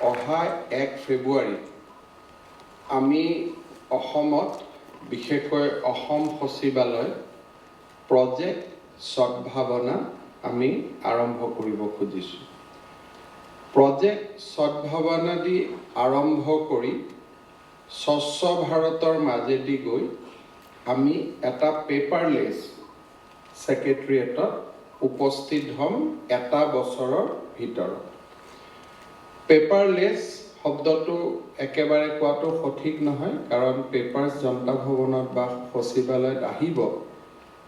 অহা 1 ফেব্ৰুৱাৰী আমি অসমত বিশেষকৈ অসম সচিবালয় প্ৰজেক্ট সদ্ভাৱনা আমি আৰম্ভ কৰিব খুজিছোঁ। প্ৰজেক্ট সদ্ভাৱনা দি আৰম্ভ কৰি স্বচ্ছ ভাৰতৰ মাজেদি গৈ আমি এটা পেপাৰলেছ সেক্ৰেটাৰিয়েটত উপস্থিত হ'ম 1 বছৰৰ ভিতৰত। পেপাৰলেছ শব্দটো একেবাৰে কোৱাটো সঠিক নহয়, কাৰণ পেপাৰ্ছ জনতা ভৱনত বা সচিবালয়ত আহিব,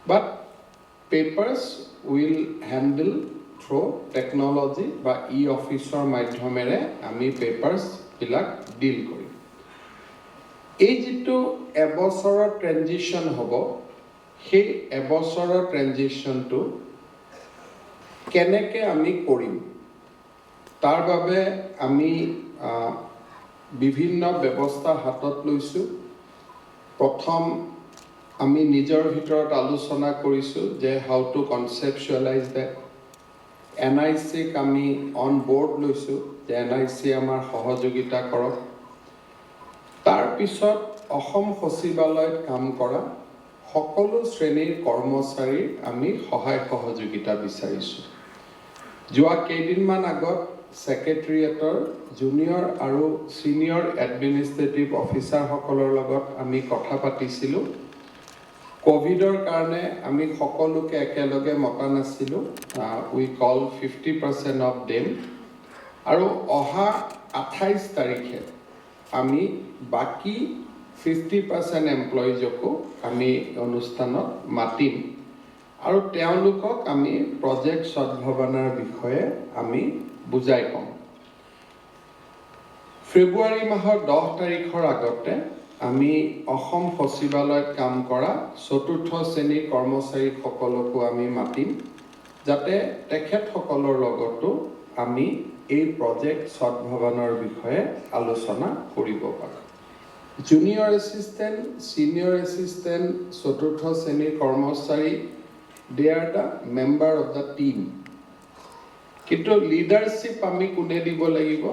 but papers will handle through technology বা অফিচৰ মাধ্যমেৰে আমি পেপাৰ্ছবিলাক ডিল কৰিম। এই যিটো এবছৰৰ ট্ৰেনজিশ্যন হ'ব, সেই এবছৰৰ ট্ৰেনজিশ্যনটো কেনেকৈ আমি কৰিম, তাৰ বাবে আমি বিভিন্ন ব্যৱস্থা হাতত লৈছোঁ। প্ৰথম আমি নিজৰ ভিতৰত আলোচনা কৰিছোঁ যে হাউ টু কনচেপচুৱেলাইজ দ্যাট। NICক আমি অন বৰ্ড লৈছোঁ যে NIC আমাৰ সহযোগিতা কৰক। তাৰপিছত অসম সচিবালয়ত কাম কৰা সকলো শ্ৰেণীৰ কৰ্মচাৰীৰ আমি সহায় সহযোগিতা বিচাৰিছোঁ। যোৱা কেইদিনমান আগত সেক্ৰেটাৰিয়েটৰ জুনিয়ৰ আৰু ছিনিয়ৰ এডমিনিষ্ট্ৰেটিভ অফিচাৰসকলৰ লগত আমি কথা পাতিছিলোঁ। কোভিডৰ কাৰণে আমি সকলোকে একেলগে মতা নাছিলোঁ। উই কল 50% অফ দেম। আৰু অহা 28 তাৰিখে আমি বাকী 50% এমপ্লয়িজকো আমি অনুষ্ঠানত মাতিম আৰু তেওঁলোকক আমি প্ৰজেক্ট সদ্ভাৱনাৰ বিষয়ে আমি বুজাই ক'ম। ফেব্ৰুৱাৰী মাহৰ 10 তাৰিখৰ আগতে আমি অসম সচিবালয়ত কাম কৰা 4ৰ্থ শ্ৰেণীৰ কৰ্মচাৰীসকলকো আমি মাতিম, যাতে তেখেতসকলৰ লগতো আমি এই প্ৰজেক্ট সদ্ভাৱনাৰ বিষয়ে আলোচনা কৰিব পাৰোঁ। জুনিয়ৰ এছিষ্টেণ্ট, ছিনিয়ৰ এছিষ্টেণ্ট, 4ৰ্থ শ্ৰেণীৰ কৰ্মচাৰী, they are the member of the team. কিন্তু লিডাৰশ্বিপ আমি কোনে দিব লাগিব,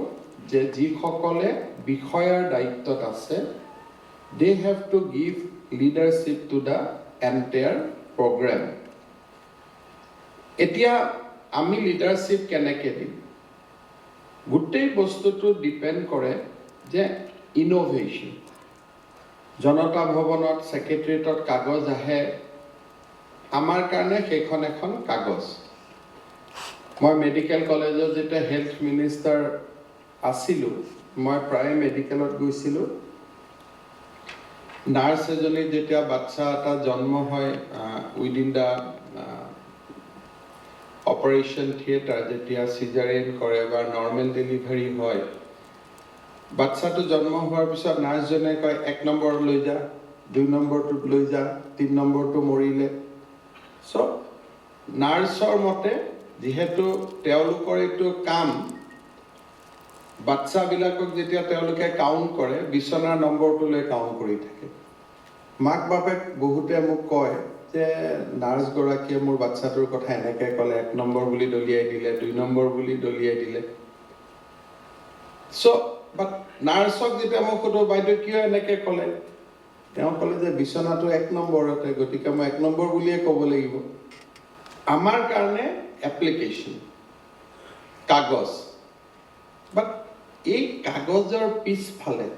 যে যিসকলে বিষয়াৰ দায়িত্বত আছে, they have to give leadership to the entire programme. এতিয়া আমি লিডাৰশ্বিপ কেনেকৈ দিম? গোটেই বস্তুটো ডিপেণ্ড কৰে যে ইন'ভেশ্যন। জনতা ভৱনত সেক্ৰেটাৰিয়েটত কাগজ আহে, আমাৰ কাৰণে সেইখন এখন কাগজ। মই মেডিকেল কলেজত যেতিয়া হেল্থ মিনিষ্টাৰ আছিলোঁ, মই প্ৰায় মেডিকেলত গৈছিলোঁ। নাৰ্ছ এজনী যেতিয়া বাচ্চা এটা জন্ম হয়, উইদিন দ্য অপাৰেশ্যন থিয়েটাৰ যেতিয়া চিজাৰিয়ান কৰে বা নৰ্মেল ডেলিভাৰী হয়, বাচ্চাটো জন্ম হোৱাৰ পিছত নাৰ্ছজনে কয় 1 নম্বৰ লৈ যা, 2 নম্বৰটোত লৈ যা, 3 নম্বৰটো মৰিলে। চ' নাৰ্ছৰ মতে যিহেতু তেওঁলোকৰ এইটো কাম, বাচ্চাবিলাকক যেতিয়া তেওঁলোকে কাউণ্ট কৰে, বিচনাৰ নম্বৰটোলৈ কাউণ্ট কৰি থাকে। মাক বাপেক বহুতে মোক কয় যে নাৰ্ছগৰাকীয়ে মোৰ বাচ্চাটোৰ কথা এনেকৈ ক'লে, 1 নম্বৰ বুলি দলিয়াই দিলে, 2 নম্বৰ বুলি দলিয়াই দিলে। চ' বাট নাৰ্ছক যেতিয়া মই সোধোঁ, বাইদেউ কিয় এনেকৈ ক'লে? তেওঁ ক'লে যে বিচনাটো 1 নম্বৰতে, গতিকে মই 1 নম্বৰ বুলিয়ে ক'ব লাগিব। আমাৰ কাৰণে এপ্লিকেশ্যন, কাগজ। বাট এই কাগজৰ পিছফালে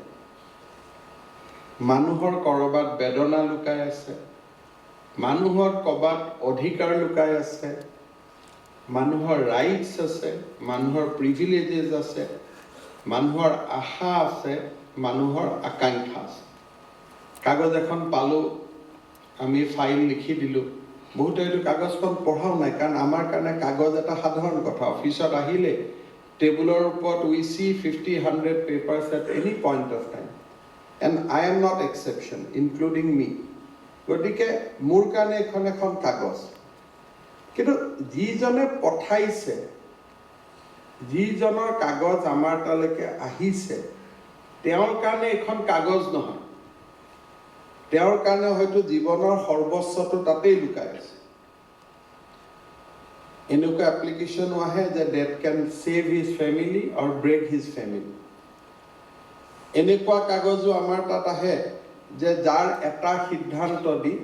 মানুহৰ ক'ৰবাত বেদনা লুকাই আছে, মানুহৰ ক'ৰবাত অধিকাৰ লুকাই আছে, মানুহৰ ৰাইটছ আছে, মানুহৰ প্ৰিভিলেজেছ আছে, মানুহৰ আশা আছে, মানুহৰ আকাংক্ষা আছে। কাগজ এখন পালোঁ, আমি ফাইল লিখি দিলোঁ। বহুতে এইটো কাগজখন পঢ়াও নাই, কাৰণ আমাৰ কাৰণে কাগজ এটা সাধাৰণ কথা। অফিচত আহিলে টেবুলৰ ওপৰত we see 50-100 papers at any point of time, and I am not exception, including me. গতিকে মোৰ কাৰণে এখন কাগজ। কিন্তু যিজনে পঠাইছে, যিজনৰ কাগজ আমাৰ তালৈকে আহিছে, তেওঁৰ কাৰণে এখন কাগজ নহয়, তেওঁৰ কাৰণে হয়তো জীৱনৰ সৰ্বস্বটো তাতেই লুকাই আছে। এনেকুৱা এপ্লিকেশ্যনো আহে যে that can save his family or break his family. এনেকুৱা কাগজো আমাৰ তাত আহে যে যাৰ এটা সিদ্ধান্ত দি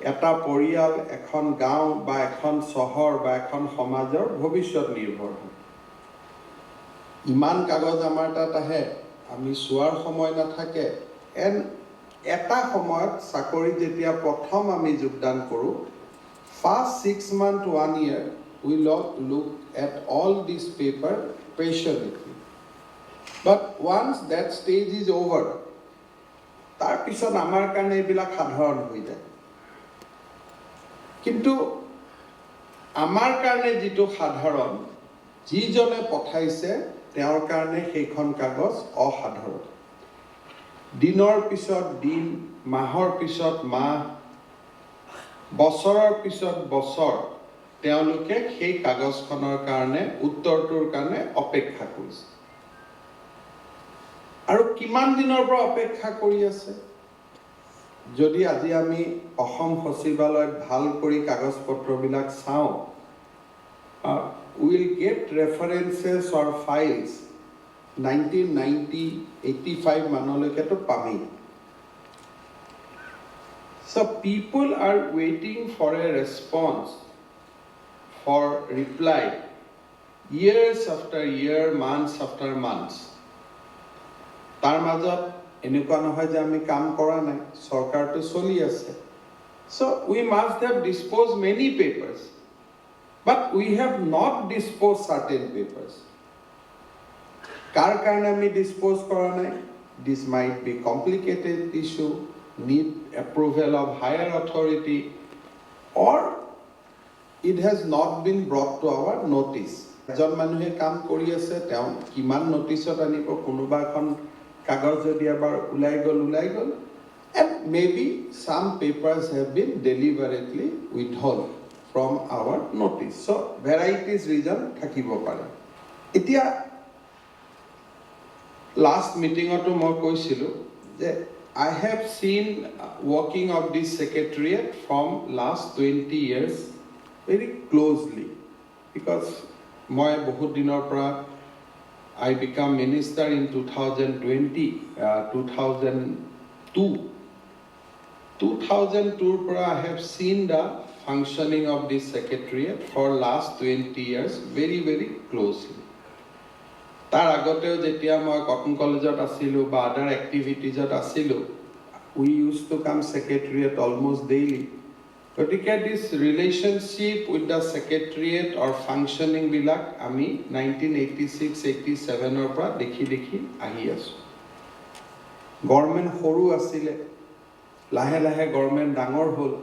এটা পৰিয়াল, এখন গাঁও বা এখন চহৰ বা এখন সমাজৰ ভৱিষ্যত নিৰ্ভৰ হয়। ইমান কাগজ আমাৰ তাত আহে, আমি চোৱাৰ সময় নাথাকে। এটা সময়ত চাকৰি যেতিয়া প্ৰথম আমি যোগদান কৰোঁ, first 6 months, 1 year, we look at all these papers patiently. But once that stage is over, তাৰ পিছত আমাৰ কাৰণে এইবিলাক সাধাৰণ হৈ যায়। কিন্তু আমাৰ কাৰণে যিটো সাধাৰণ, যিজনে পঠাইছে তেওঁৰ কাৰণে সেইখন কাগজ অসাধাৰণ। দিনৰ পিছত দিন, মাহৰ পিছত মাহ, বছৰৰ পিছত বছৰ তেওঁলোকে সেই কাগজখনৰ কাৰণে, উত্তৰটোৰ কাৰণে অপেক্ষা কৰিছে। আৰু কিমান দিনৰ পৰা অপেক্ষা কৰি আছে? যদি আজি আমি অসম সচিবালয়ত ভাল কৰি কাগজ পত্ৰবিলাক চাওঁ, we will get references or files 1990, 85 মানলৈকেতো পামেই। So people are waiting for a response, for reply, years after year, months after months. তাৰ মাজত এনেকুৱা নহয় যে আমি কাম কৰা নাই, চৰকাৰটো চলি আছে। So we must have disposed many papers, but we have not disposed certain papers. কাৰ কাৰণে আমি dispose কৰা নাই? This might be complicated issue, need approval of higher authority, or it has not been brought to our notice. এজন মানুহে কাম কৰি আছে, তেওঁ কিমান নটিছত আনিব, কোনোবা এখন কাগজ যদি এবাৰ ওলাই গ'ল, and maybe some papers have been deliberately withheld from our notice. So varieties reason থাকিব পাৰে। এতিয়া last meetingতো মই কৈছিলোঁ যে I have seen working of this secretariat from last 20 years very closely, because মই বহুত দিনৰ পৰা I became minister in 2020, 2002. 2002 পৰা I have seen the functioning of this secretariat for last 20 years very, very closely. তাৰ আগতেও যেতিয়া মই cotton কলেজত আছিলোঁ বা other activitiesত আছিলোঁ, we used to come secretariat almost daily. গতিকে this relationship with the secretariat or functioning বিলাক আমি 1986-87 পৰা দেখি আহি আছোঁ। গভৰ্ণমেণ্ট সৰু আছিলে, লাহে লাহে গভৰ্ণমেণ্ট ডাঙৰ হ'ল।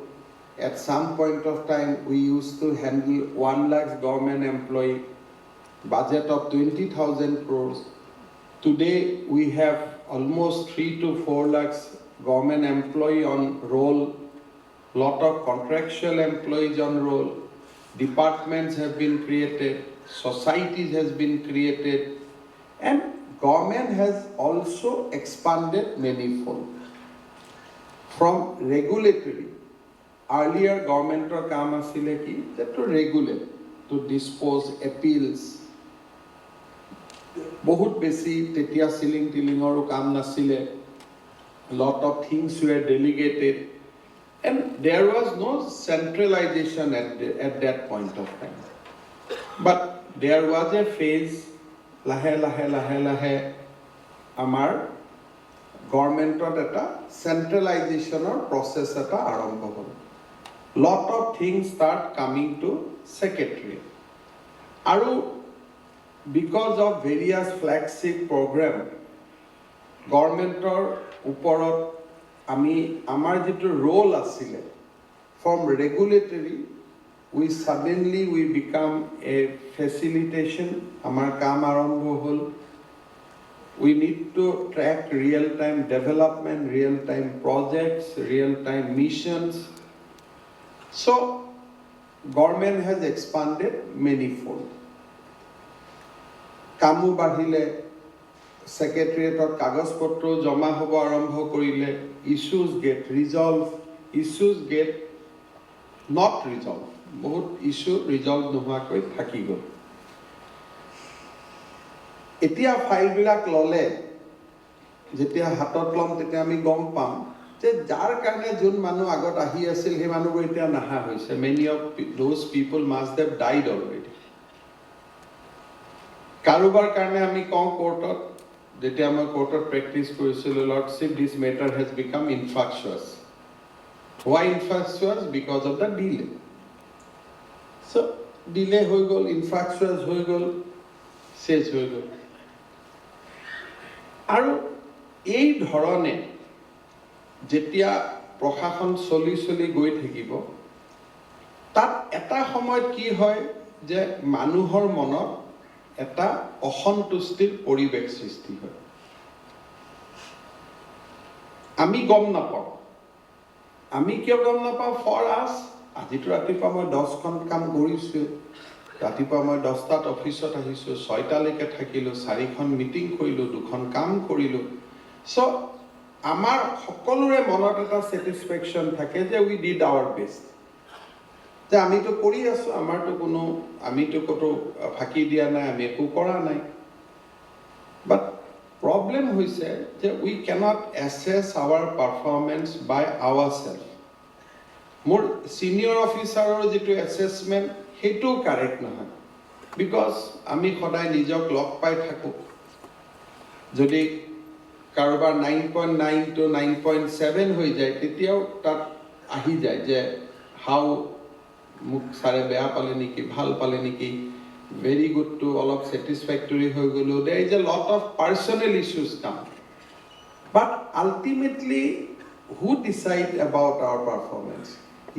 At some point of time we used to handle 1 lakh government employee, budget of 20,000 crores. Today we have almost 3 to 4 lakhs government employee on roll, lot of contractual employees on roll, departments have been created, societies has been created, and government has also expanded manifold. From regulatory, earlier government or kaam asile ki to regulate, to dispose appeals. বহুত বেছি তেতিয়া ceiling টিলিঙৰো কাম নাছিলে, lot of things were delegated, and there was no centralization at that point of time. But there was a phase, lahe lahe amar governmentot eta centralization or process eta arambho hol. Lot of things start coming to secretariat. Aru because of various flagship program, governmentor uporot ami amar jitu role asile, from regulatory we suddenly become a facilitation, amar kaam arambho hol. We need to track real-time development, real-time projects, real-time missions. So government has expanded manifold. কামো বাঢ়িলে, সেক্রেটারিয়েটত কাগজপত্র জমা হব আরম্ভ করিলে, issues get resolved, issues get not resolved. বহুত issue resolve নোহোৱাকৈ থাকি গ'ল এতিয়া ফাইলবিলাক ল'লে যেতিয়া হাতত ল'ম তেতিয়া আমি গম পাম যে যাৰ কাৰণে যোন মানুহ আগত আহি আছিল সেই মানুহবোৰ এতিয়া নাহা হৈছে many of those people must have died already কাৰোবাৰ কাৰণে আমি কওঁ কোৰ্টত যেতিয়া মই কোৰ্টত প্ৰেক্টিছ কৰিছিলোঁ lordship this matter has become infectious why infectious because of the delay so delay হৈ গ'ল infectious হৈ গ'ল শেষ হৈ গ'ল আৰু এই ধৰণে যেতিয়া প্ৰশাসন চলি গৈ থাকিব তাত এটা সময়ত কি হয় যে মানুহৰ মনত এটা অসন্তুষ্টিৰ পৰিৱেশ সৃষ্টি হয় আমি গম নাপাওঁ আমি কিয় গম নাপাওঁ ফৰ আছ আজিতো ৰাতিপুৱা মই 10খন কাম কৰিছোঁ ৰাতিপুৱা মই 10টাত অফিচত আহিছোঁ 6টালৈকে থাকিলোঁ 4খন মিটিং কৰিলোঁ 2খন কাম কৰিলোঁ so আমাৰ সকলোৰে মনত এটা স্যাটিসফ্যাকশন থাকে যে উই ডিড আওয়াৰ বেস্ট যে আমিতো কৰি আছো আমাৰতো কোনো আমিতো কত ফাঁকি দিয়া নাই আমি একো কৰা নাই বাট প্ৰবলেম হৈছে যে উই ক্যানট এসেস আওয়াৰ পাৰফৰম্যান্স বাই আওয়াৰসেলফ মোৰ সিনিয়ৰ অফিচাৰৰ যেটো এসেসমেন্ট হেতু কাৰেক্ট নহয় বিকজ আমি সদায় নিজক লক পাই থাকো যদি কাৰোবাৰ 9.9 to 9.7 হৈ যায় তেতিয়াও তাত আহি যায় যে হাউ মুখ সাৰে বেয়া পালে নেকি ভাল পালে নেকি very good to অলপ satisfactory হৈ গলো there is a lot of personal issues come but ultimately who decide about our performance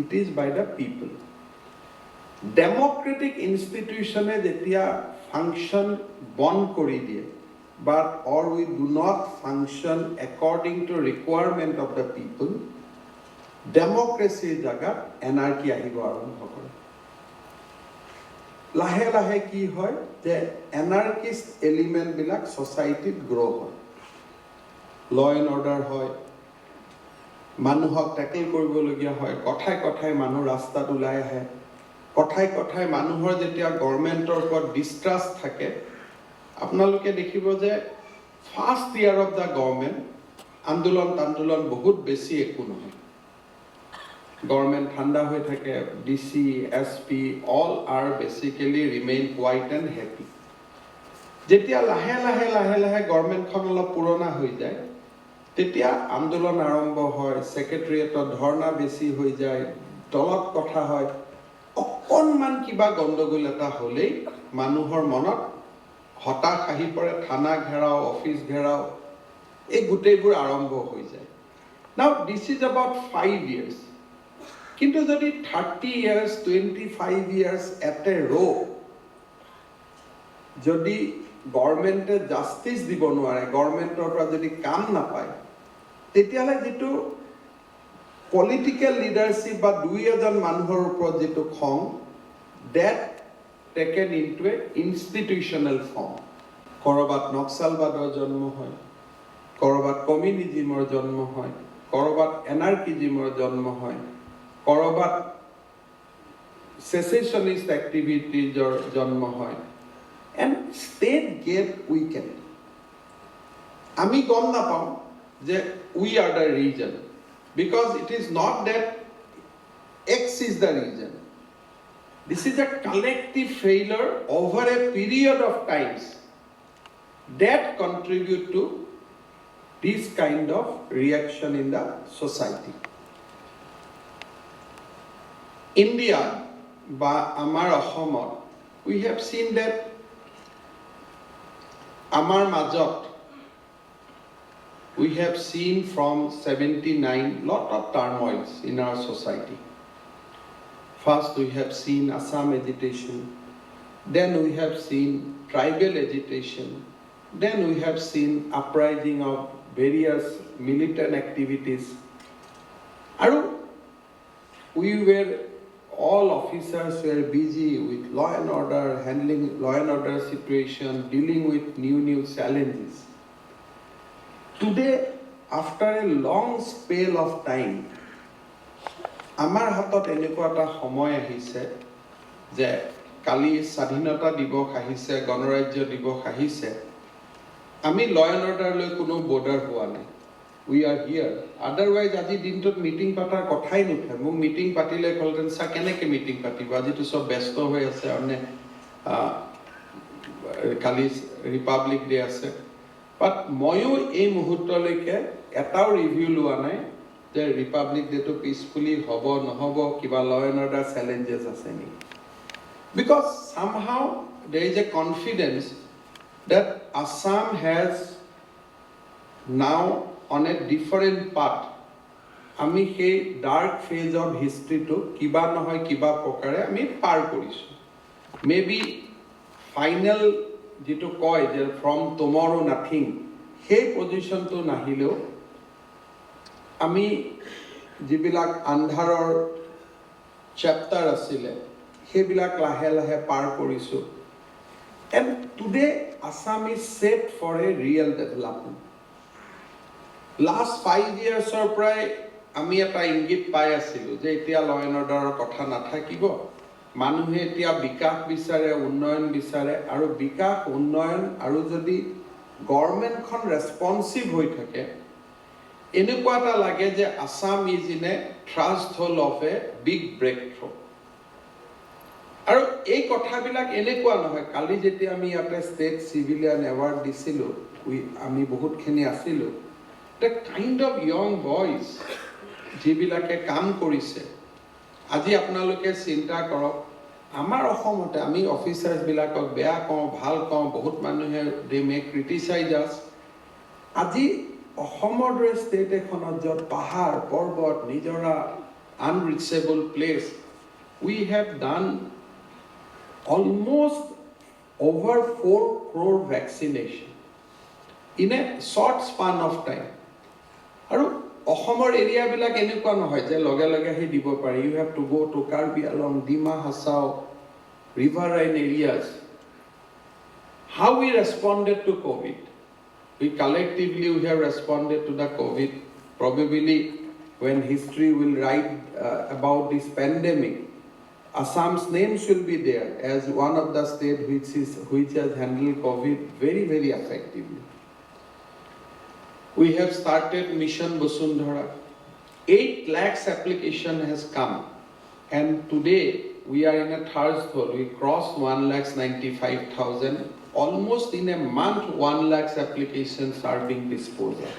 it is by the people democratic institution যেতিয়া function বন্ধ কৰি দিয়ে but or we do not function according to requirement of the people democracy jaga anarchy ahibo arambh kore lahe lahe ki hoy je anarchist element bilak society grow hoy law and order hoy manuhok tackle koribo logia hoy kothai kothai manu rastat ulai ahe kothai manuhor jetia government or upor distrust thake আপোনালোকে দেখিব যে first year of the government আন্দোলন বহুত বেশি একু নহয় government ঠান্ডা হয়ে থাকে DC SP all are basically remain quiet and happy যেতিয়া লাহে লাহে গভর্নমেন্টখন অলপ পুরনা হয়ে যায় তেতিয়া আন্দোলন আরম্ভ হয় সেক্রেটারিয়েটত ধর্ণা বেশি হয়ে যায় দলত কথা হয় অকণমান কিবা গণ্ডগোল এটা হলেই মানুহৰ মনত হতাশ আহি পৰে থানা ঘেৰাও অফিস ঘেৰাও এই গুটেইবোৰ আৰম্ভ হৈ যায় নাও দিস ইজ অ্যাবাউট 5 ইয়াৰ্স কিন্তু যদি 30 ইয়াৰ্স 25 ইয়াৰ্স এট এ ৰো যদি গভৰ্নমেন্টে জাস্টিস দিব নোৱাৰে গভৰ্নমেন্টৰ পৰা যদি কাম নাপায় তেতিয়ালে যেটো পলিটিক্যাল লিডাৰশিপ বা দুই এজন মানুহৰ ওপৰত যেটো খং that taken into a institutional form korbat naxalbador janmo hoy korbat communismor janmo hoy korbat anarchismor janmo hoy korbat secessionist activities or janmo hoy and state get weakened ami gom na pao je we are the region because it is not that X is the region. This is a collective failure over a period of times that contribute to this kind of reaction in the society. India, ba amar Ahomot, we have seen that amar majot, we have seen from 79 lot of turmoils in our society. First we have seen Assam agitation, then we have seen tribal agitation, then we have seen uprising of various militant activities. And we were, all officers were busy with law and order, handling law and order situation, dealing with new challenges. Today, after a long spell of time, আমাৰ হাতত এনেকুৱা এটা সময় আহিছে যে কালি স্বাধীনতা দিৱস আহিছে, গণৰাজ্য দিৱস আহিছে, আমি ল এণ্ড অৰ্ডাৰলৈ কোনো বৰ্ডাৰ হোৱা নাই। We R here. আদাৰৱাইজ আজি দিনটোত মিটিং পাতাৰ কথাই নুঠে। মোক মিটিং পাতিলে ক'লেহেঁতেন, ছাৰ কেনেকৈ মিটিং পাতিব, আজিতো চব ব্যস্ত হৈ আছে, মানে কালি ৰিপাব্লিক ডে আছে। বাট ময়ো এই মুহূৰ্তলৈকে এটাও ৰিভিউ লোৱা নাই যে ৰিপাব্লিক ডেটো পিচফুলি হ'ব নহ'ব, কিবা ল এণ্ড অৰ্ডাৰ চেলেঞ্জেছ আছে নেকি। Because somehow there is a confidence that Assam has now on a different path. আমি সেই ডাৰ্ক ফেজ অফ হিষ্ট্ৰীটো কিবা নহয় কিবা প্ৰকাৰে আমি পাৰ কৰিছোঁ। মেবি ফাইনেল যিটো কয় যে ফ্ৰম টুমৰো নাথিং, সেই পজিশ্যনটো নাহিলেও আমি যিবিলাক আন্ধাৰৰ চেপ্টাৰ আছিলে সেইবিলাক লাহে লাহে পাৰ কৰিছোঁ। And today Assam is set for a real development. Last 5 yearsৰ পৰাই আমি এটা ইংগিত পাই আছিলোঁ যে এতিয়া ল এণ্ড অৰ্ডাৰৰ কথা নাথাকিব, মানুহে এতিয়া বিকাশ বিচাৰে, উন্নয়ন বিচাৰে, আৰু বিকাশ উন্নয়ন আৰু যদি গভৰ্ণমেণ্টখন ৰেছপনচিভ হৈ থাকে, এনেকুৱা এটা লাগে যে Assam is in a threshold of a big breakthrough. আৰু এই কথাবিলাক এনেকুৱা নহয়, কালি যেতিয়া আমি ইয়াতে ষ্টেট চিভিলিয়ান এৱাৰ্ড দিছিলোঁ, আমি বহুতখিনি আছিলোঁ, the kind of young boys যিবিলাকে কাম কৰিছে। আজি আপোনালোকে চিন্তা কৰক, আমাৰ অসমতে আমি অফিচাৰ্ছবিলাকক বেয়া কওঁ, ভাল কওঁ, বহুত মানুহে দে মে ক্ৰিটিচাইজ আছ। আজি অসমৰ দৰে ষ্টেট এখনত য'ত পাহাৰ পৰ্বত নিজৰা unreachable place, we have done almost over 4 crore vaccination in a short span of time. আৰু অসমৰ এৰিয়াবিলাক এনেকুৱা নহয় যে লগে লগে আহি দিব পাৰি। You have to go to Karbi আলং, Dima Hasao, riverine areas. How we responded to COVID? We collectively have responded to the COVID. Probably when history will write about this pandemic, Assam's names will be there as one of the states which has handled COVID very, very effectively. We have started Mission Vasundhara. 8 lakhs application has come, and today we are in a threshold. We crossed 1,95,000. Almost in a month, 1 lakhs applications are being disposed of.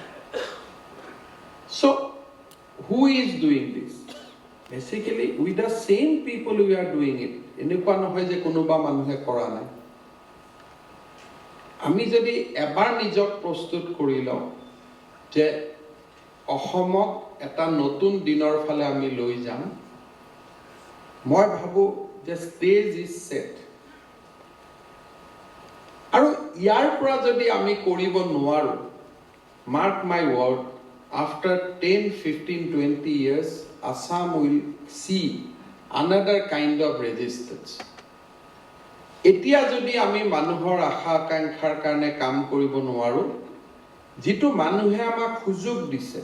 So, who is doing this? Basically, with the same people we are doing it. এনেকুৱা নহয় যে কোনোবা মানুহে কৰা নাই। আমি যদি এবাৰ নিজক প্ৰস্তুত কৰি লওঁ যে অসমক এটা নতুন দিনৰ ফালে আমি লৈ যাম, মই ভাবোঁ যে ষ্টেজ ইজ ছেট। আৰু ইয়াৰ পৰা যদি আমি কৰিব নোৱাৰোঁ, mark my word, after 10, 15, 20 years, Assam will see another kind of resistance. এতিয়া যদি আমি মানুহৰ আশা আকাংক্ষাৰ কাৰণে কাম কৰিব নোৱাৰোঁ, যিটো মানুহে আমাক সুযোগ দিছে,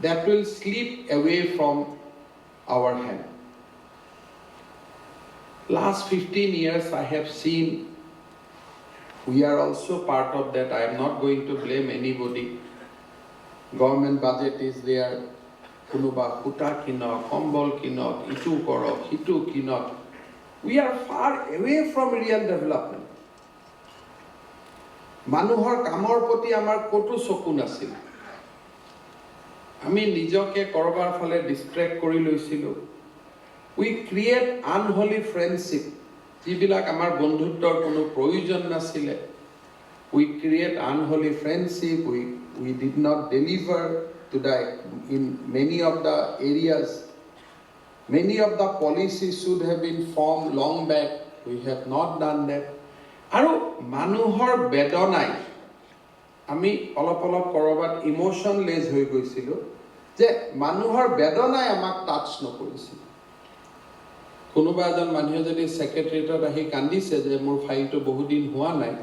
that will slip away from our hand. Last 15 years I have seen, we are also part of that. I am not going to blame anybody. Government budget is there. Kunuba huta kinok, Hon'ble kinok, itu korok, hitu kinok. We are far away from real development. Manuhor kamor poti amar kotu soku nasil. Ami nijoke korobar phale distract kori loisilu. We create unholy friendship. Jibilak amar bondhuttor kono proyojon nasile. We create unholy friendship. We did not deliver to the in many of the areas. Many of the policies should have been formed long back. We have not done that. Aru manuhor bedonai ami olop korobat emotionless hoi goisilu je manuhor bedonai amak touch nokorisil. Konoba ejon manuhe jodi secretariat ahi kandise je mor file to bahut din hoa nai,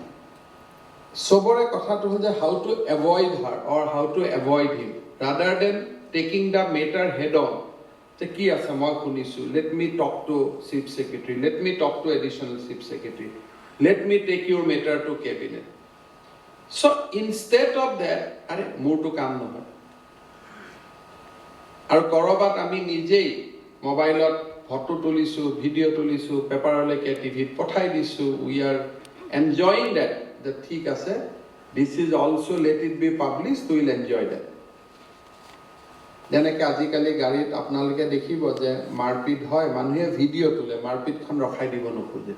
sobore kotha to je how to avoid her or how to avoid him, rather than taking the matter head on. কি আছে মই শুনিছো, let me talk to chief secretary, let me talk to additional chief secretary, let me take your matter to cabinet. So instead of that, আরে মোৰটো কাম নহয়, আৰু কৰবাত আমি নিজেই মোবাইলত ফটো তুলিছো, ভিডিঅ' তুলিছো, পেপাৰলৈকে টিভিত পঠাই দিছো, we are enjoying that, ঠিক আছে, this is also let it be published, we will enjoy that. যেনেকৈ আজিকালি গাড়ীত আপোনালোকে দেখিব যে মাৰপিট হয়, মানুহে ভিডিঅ' তোলে, মাৰপিটখন ৰখাই দিব নোখোজে।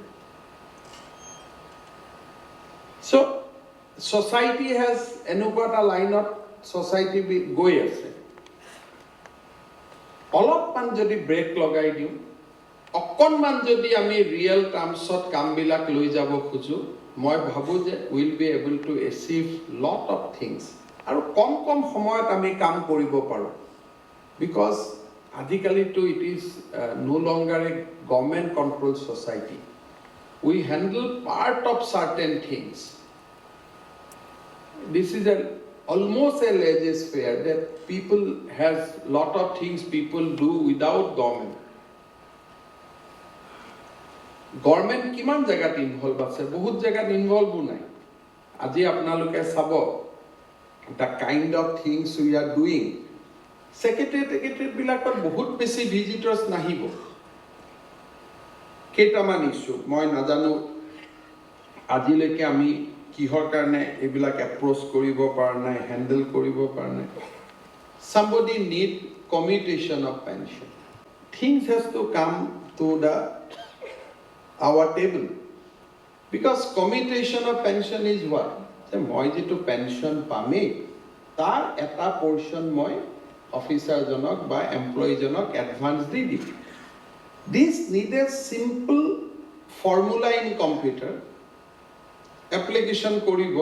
So society has এনেকুৱা এটা লাইনত society গৈ আছে, অলপমান যদি ব্ৰেক লগাই দিওঁ, অকণমান যদি আমি ৰিয়েল টাৰ্মছত কামবিলাক লৈ যাব খোজো, মই ভাবোঁ যে will be able two achieve lot of things, আৰু কম কম সময়ত আমি কাম কৰিব পাৰোঁ। বিকজ আজিকালিতো it is no longer a government controlled society. We handle part of certain things. This is almost a laissez-faire that people has lot of things people do without government. Government কিমান জায়গাত involve আছে, বহুত জায়গাত involve নাই। আজি আপোনালোকে চাব the kind of things we are doing, Secretariat বিলাকত বহুত বেছি ভিজিটৰ্ছ নাহিব, কেইটামান ইছ্যু মই নাজানো আজিলৈকে আমি কিহৰ কাৰণে এইবিলাক এপ্ৰ'চ কৰিব পৰা নাই, হেণ্ডেল কৰিব পৰা নাই। Somebody need commutation of pension. Things has to come to our table, because commutation of pension is what? মই যেটো পেনশন পামেই তাৰ এটা পোৰ্শন মই অফিচাৰজনক বা এমপ্লয়ীজনক এডভান্স দি দিম। This needs a simple formula in computer. Application কৰিব,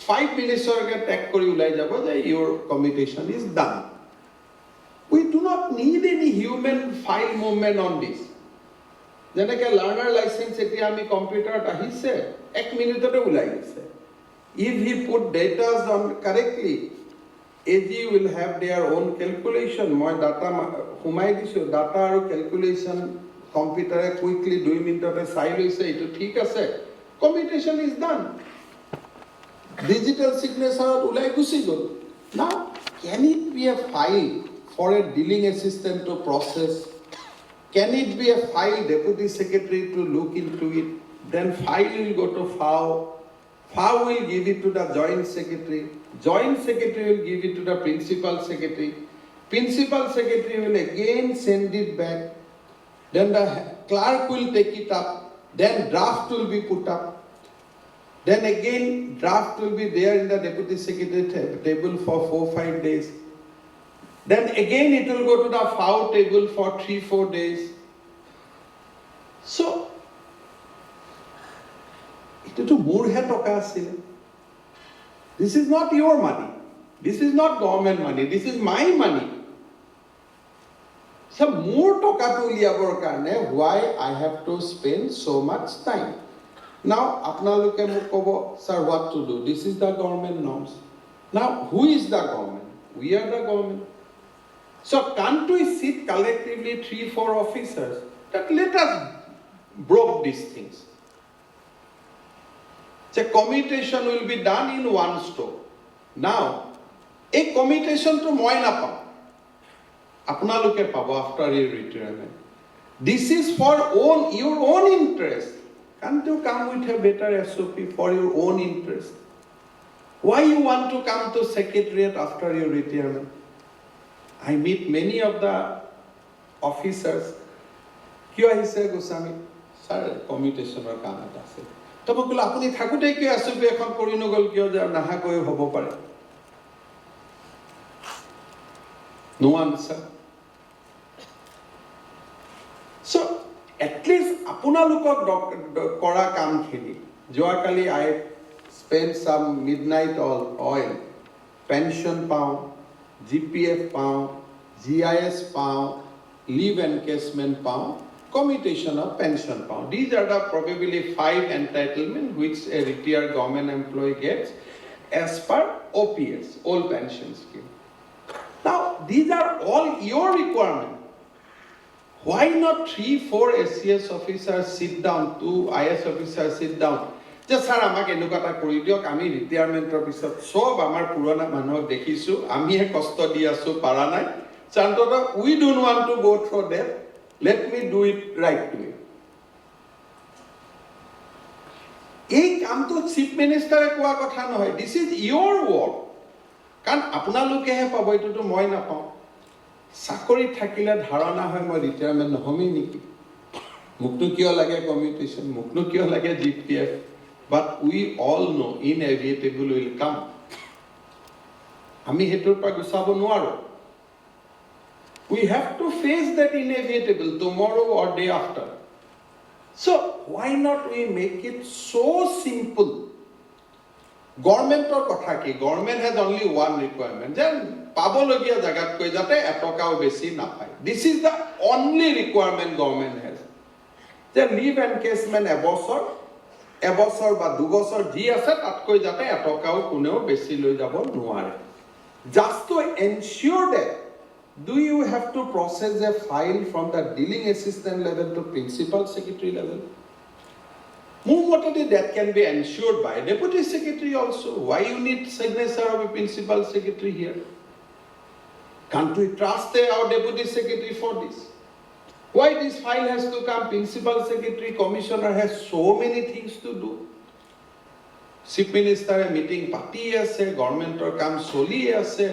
5 minutes টেক কৰি ওলাই যাব যে your commutation is done. We do not need any human file movement on this. যেনেকে লাৰ্নাৰ লাইসেন্স এতিয়া আমি কম্পিউটাৰত আহিছে, 1 মিনিটতে ওলাই গৈছে। If he put data on correctly, AG will have their own calculation. মই ডাটা সোমাই দিছো, ডাটা আৰু ক্যালকুলেশন কম্পিউটাৰে কুইকলি 2 মিনিটতে চাই লৈছে, এইটো ঠিক আছে, commutation is done. Digital signature ulai gusi gol. Now, can it be a file for a dealing assistant to process? Can it be a file deputy secretary to look into it? Then file will go to FAO. FAO will give it to the joint secretary. Joint secretary will give it to the principal secretary. Principal secretary will again send it back. Then the clerk will take it up. Then draft will be put up. Then again draft will be there in the deputy secretary table for 4-5 days. Then again it will go to the FAO table for 3-4 days. So ito murhe toka asile. This is not your money. This is not government money. This is my money. So more toka to uliyabor karone why I have to spend so much time. Now apnaloke mok kobo, sir, what to do? This is the government norms. Now who is the government? We are the government. So can't we sit collectively 3-4 officers that let us broke these things? The commutation will be done in one stroke. Now a commutation to moi na pa apnaloke pabo after your retirement. This is for your own interest. Can't you come with a better SOP for your own interest? Why you want to come to Secretariat after your retirement? I meet many of the officers. Kyo ahise Goswami? Sir, commutation or kaam eta ase. Tobo kula apuni thakute kyo SOP ekhon kori nogol kyo je naha koi hobo pare? No answer. So at least আপোনালোকক কৰা কামখিনি, যোৱাকালি I spent some midnight oil, pension পাওঁ, GPF পাওঁ, GIS পাওঁ, leave encashment পাওঁ, commutation of pension পাওঁ. These are the probably 5 entitlements which a retired government employee gets as per OPS, Old Pension Scheme. Now these are all your requirements. Why not 3-4 SCS officers sit down, 2 IS officers sit down? Just sir, আমাক এনেকুৱা এটা কৰি দিয়ক, আমি ৰিটায়াৰমেণ্টৰ পিছত সব আমাৰ পুৰণা মানুহক দেখিছোঁ, আমিহে কষ্ট দি আছোঁ, পাৰা নাই। চান্তত, we don't want to go through that. Let me do it right way. এই কামটো চিফ মিনিষ্টাৰে কোৱা কথা নহয়। This is your work. কাৰণ আপোনালোকেহে পাব, এইটোতো মই নাপাওঁ। চাকৰি থাকিলে ধাৰণা হয় মই ৰিটায়াৰমেণ্ট নহমেই নেকি, মোকনো কিয় লাগে কমিউটেশ্যন, মোকনো কিয় লাগে GPF, but we all know inevitable will come. আমি হেতুৰ পৰা গুচাব নোৱাৰো। We have to face that inevitable tomorrow or day after. So why not we make it so simple? Government kotha ki, government has only one requirement, je pabologia jagat koi jate etokao besi na pai. This is the only requirement government has. Je leave encasement ebosor ba dubosor ji ase tat koi jate etokao kuneo besi loi jabo nuare. Just to ensure that, do you have to process a file from the dealing assistant level to principal secretary level? That can be ensured by deputy secretary also. Why you need signature of a principal secretary here? Can't we trust our deputy secretary for this? Why this file has to come? Principal secretary, commissioner has so many things to do. Chief minister meeting party ase, government or kam soli ase,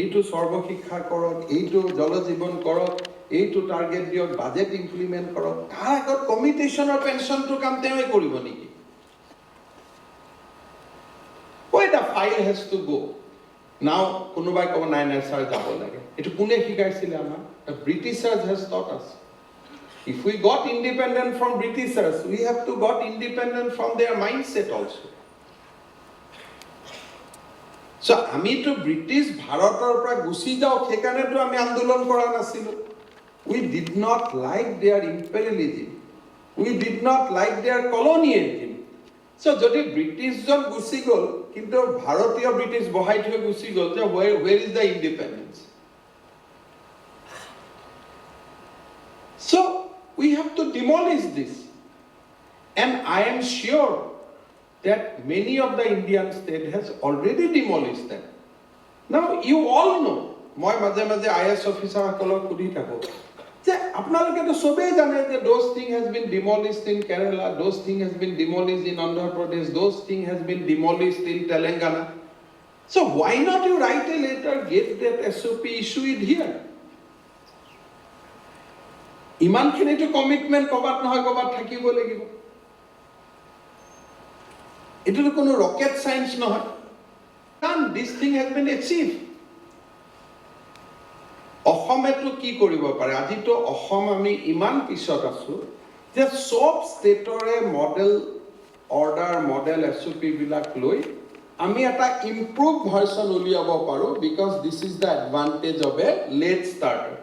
এইটো সর্বশিক্ষা কৰক, এইটো জলজীৱন কৰক, এইটো target দিয়ক, budget implement কৰক, তাৰ আগত কমিউটেশ্যনৰ পেনশনটো কাম তেওঁই কৰিব নেকি? Why the file has to go? Now কোনোবাই ক'ব নাই নাই স্যাৰ যাব লাগে। এইটো কোনে শিকাইছিলে আমাক? The Britishers has taught us. If we got independent from Britishers, we have to got independent from their mindset also. So আমি তো ব্রিটিশ ভাৰতৰ পৰা গুছি যাও, সেইকাৰণে তো আমি আন্দোলন কৰা নাছিলো। We did not like their imperialism. We did not like their colonialism. So যদি ব্রিটিশজন গুছি গল, কিন্তু ভাৰতীয় ব্রিটিশ বহাই থৈ গুছি গল, যে where is the independence? So we have to demolish this. And I am sure that many of the Indian state has already demolished them. Now you all know, moi maje IS officer hakolok kudi thako, je apnaloke to sobe jane je those thing has been demolished in Kerala, those thing has been demolished in Andhra Pradesh, those thing has been demolished in Telangana. So why not you write a letter, get that SOP, issue it here? Iman khini to commitment kobat nohoy kobat thakibo lagibo. It is no rocket science no. And this thing has been achieved. Ohometu ki koribo pare. Aji to Ohom ami iman pisot asu. Je sob stateore model order, model SOP bilak loi. Ami eta improved version uliabo paro, because this is the advantage of a late starter.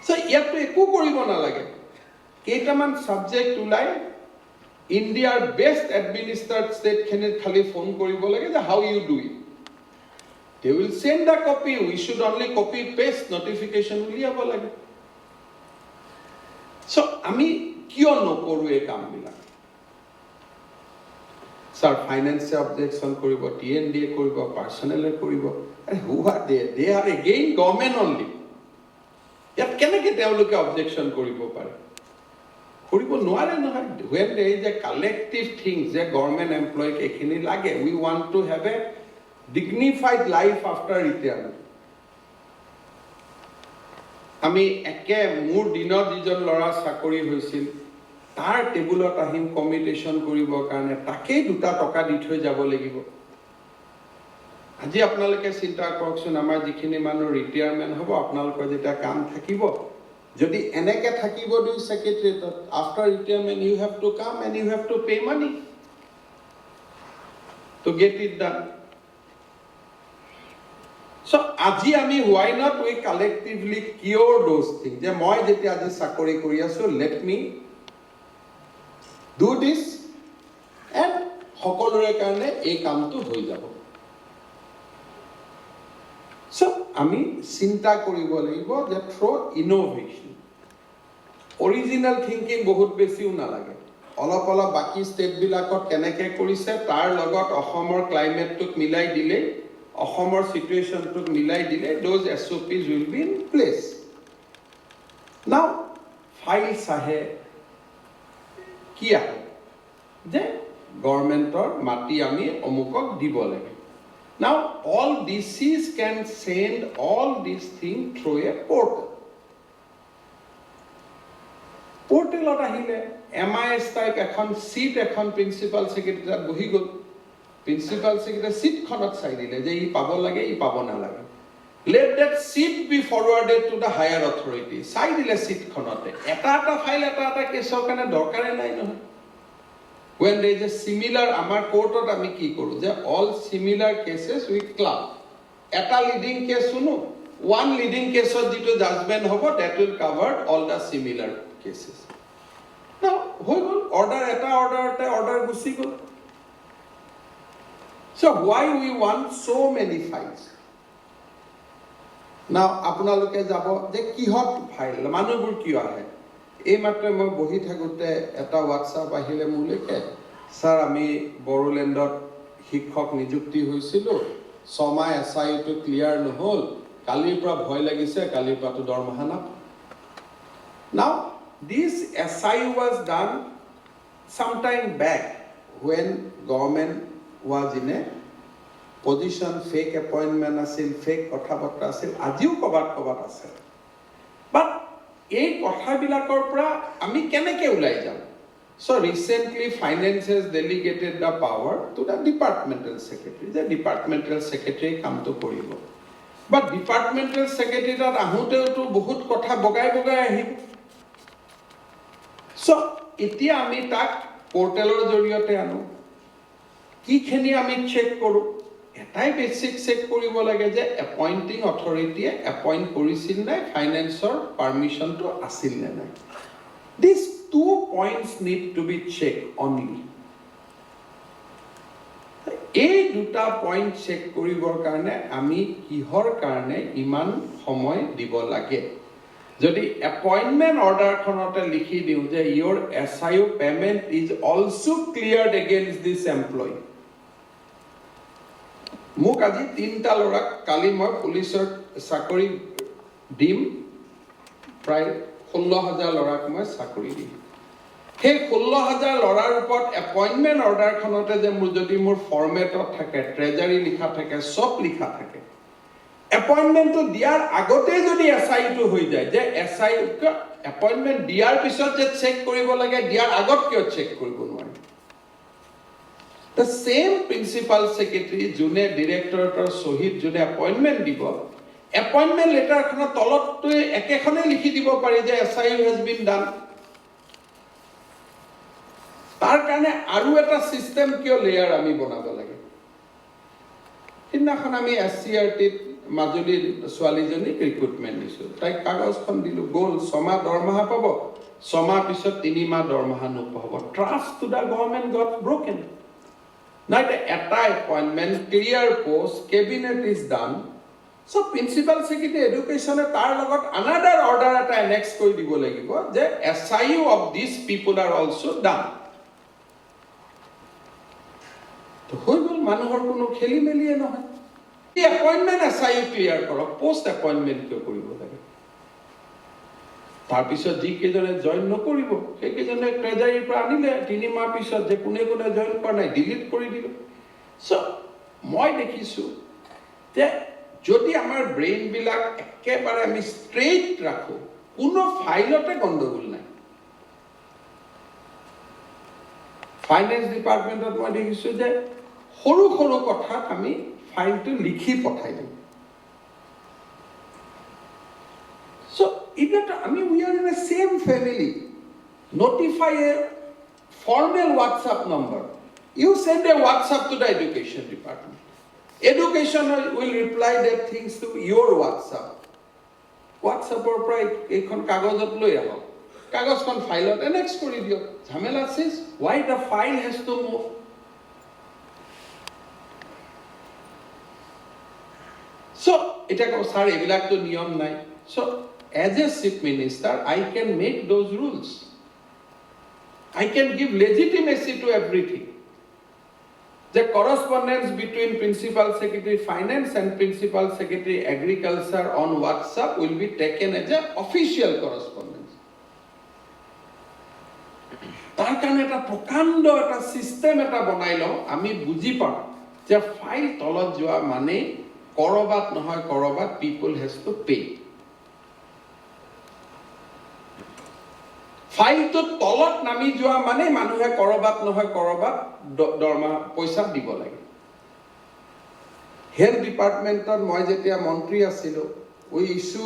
So yato eku koribo na lage. Keitaman subject ulai. India's best administered state can khali phone koribo lage that how you do it. They will send a copy. We should only copy paste notification uliabo lage. So ami kiyo no koru e kaam bilak? Sir, finance objection koribo, TNDA koribo, personnel koribo. And who are they? They are again government only. Yat keneke teoloke objection koribo pare? When there is a collective thing, the government employee ekhini lage, we want to have a dignified life after retirement. Ami eke mur dinor dijon lora sakori hoisil, tar tebulot ahim commutation koribo karone takei duta toka di thoi jabo lagibo. Aji apnaloke chinta korokson, amar jikhini manu retirement hobo, apnalokor jeta kaam thakibo. Jodi eneke thakibo do secretariat, after retirement you have to come and you have to pay money to get it done. So aji ami why not we collectively cure those things? Je moi jeti aji sakori kori asu, let me do this and hokolore karone ei kamtu hoi jabo. So আমি চিন্তা কৰিব লাগিব যে through innovation, original thinking বহুত বেছিও নালাগে অলপ অলপ বাকি ষ্টেটবিলাকত কেনেকৈ কৰিছে তাৰ লগত অসমৰ ক্লাইমেটটোক মিলাই দিলে অসমৰ সিচুৱেশ্যনটোক মিলাই দিলে those SOPs will be in place. Now, files আহে কি আহে যে গভৰ্ণমেণ্টৰ মাটি আমি অমুকক দিব লাগে Now, all DCs can send all these things through a portal. Portal ahile MIS type এখন seat এখন principal secretary বহি গল principal secretary seat খনত চাই দিলে যে ই পাব লাগে ই পাব না লাগে let that seat be forwarded to the higher authority চাই দিলে seat খনতে এটা ফাইল এটা কেছৰ কাৰণে দৰকাৰে নাই নহয় when there is a similar amar court ot ami ki koru je all similar cases we club eta leading case suno one leading case ot jito judgment hobo that will cover all the similar cases now hoi gol order gusi gol so why we want so many files now apnaloke jabo je kihot file manubur ki ahe এই মাত্র মই বহি থাকোতে এটা WhatsApp আহিলে মোলৈকে sir আমি বড়োলেণ্ডত শিক্ষক নিযুক্তি হৈছিল 6 মাহ এছআইটো ক্লিয়াৰ নহল কালিৰ পৰা ভয় লাগিছে কালিৰ পৰা তো দৰমহা না Now this SI was done some time back when government was in a position fake appointment আছিল fake কথা বতৰা আছিল আজিও কবাত আছে but এই কথাবিলাকৰ পৰা আমি কেনেকৈ ওলাই যাম so recently finance has delegated the power to the departmental secretary কামটো কৰিব but departmental secretary তাত আহোতেও তো বহুত কথা বগাই আহিব so এতিয়া আমি তাক পোৰ্টেলৰ জৰিয়তে আনো কিখিনি আমি চেক কৰো এটাই বেসিক চেক কৰিব লাগে যে এপইন্টিং অথৰিটিয়ে এপইন্ট কৰিছিল নাই ফাইনান্সৰ পাৰমিশনটো আছিল নাই these two points need to be checked only এই দুটা পইণ্ট চেক কৰিবৰ কাৰণে আমি কিহৰ কাৰণে ইমান সময় দিব লাগে যদি এপইন্টমেন্ট অৰ্ডাৰখনতে লিখি দিওঁ যে your SIO payment is also cleared against this employee মোক আজি তিনটা লৰাক কালি মই পুলিচৰ চাকৰি দিম প্ৰায় 16000 লৰাক মই চাকৰি দিম সেই 16000 লৰাৰ ওপৰত এপইন্টমেন্ট অৰ্ডাৰখনতে যে মোৰ যদি মোৰ ফৰমেটত থাকে ট্ৰেজাৰি লিখা থাকে সব লিখা থাকে এপইন্টমেন্টটো দিয়াৰ আগতে যদি এসআইটো হৈ যায় যে এসআই এপইন্টমেন্ট দিয়াৰ পিছত যে চেক কৰিব লাগে দিয়াৰ আগত কিয় চেক কৰিব নোৱাৰে The same principal secretary june director or sohit june appointment dibo appointment letter khona tolot to ekekhone likhi dibo pare je SIU has been done tar karone aru eta system kyo layer ami banaba lage hinna khon ami SCRT majuli swali joni recruitment disu tai kagaz khon dilu gol soma dormaha pabo soma pisot 3 ma dormaha no pabo trust to the government got broken Not at appointment, clear post, cabinet is done. So principal secretary education tar logot another order at annex koi dibo lagibo je SIU of these people are also done. To hoi gol manuhor kono kheli meliye nohoy. The appointment SIU clear korok post appointment kyo koribo lage. তাৰ পিছত যি কেজনে join নকৰিব সেই কেজনে treasury পৰা আনিলে 3 মাহ পিছত যে কোনে জয়েন কৰা নাই ডিলিট কৰি দিল সো মই দেখিছো যে যদি আমাৰ ব্ৰেইন বিলাক একেবাৰে আমি ষ্ট্ৰেইট ৰাখো কোনো ফাইলতে গণ্ডগোল নাই ফাইনান্স ডিপাৰ্টমেন্টত মই দেখিছো যে সৰু কথা আমি ফাইলটো লিখি পঠাই দিম So, we are in the same family. Notify a formal WhatsApp number. You send a WhatsApp to the education department. Education will reply that things to your WhatsApp. WhatsApp or pride, ekhon kagozot loi aho. Kagos kon file ot annex kori dio. Jhamela says why the file has to move. So, eta ko sir ebilak to niyom nai. So as a chief minister, I can make those rules. I can give legitimacy to everything. The correspondence between Principal Secretary Finance and Principal Secretary Agriculture on WhatsApp will be taken as an official correspondence. তাৰ কাৰণে এটা প্ৰকাণ্ড এটা system এটা বনাই লওঁ, আমি বুজি পাওঁ যে ফাইল তলত যোৱা মানে কৰবাত নহয় কৰবাত people has to pay. ফাইলটো তলত নামি যোৱা মানে মানুহে কৰবাত নহয় কৰবাত দৰমহা পইচা দিব লাগে। হেলথ ডিপাৰ্টমেণ্টত মই যেতিয়া মন্ত্ৰী আছিলোঁ, উই ইছ্যু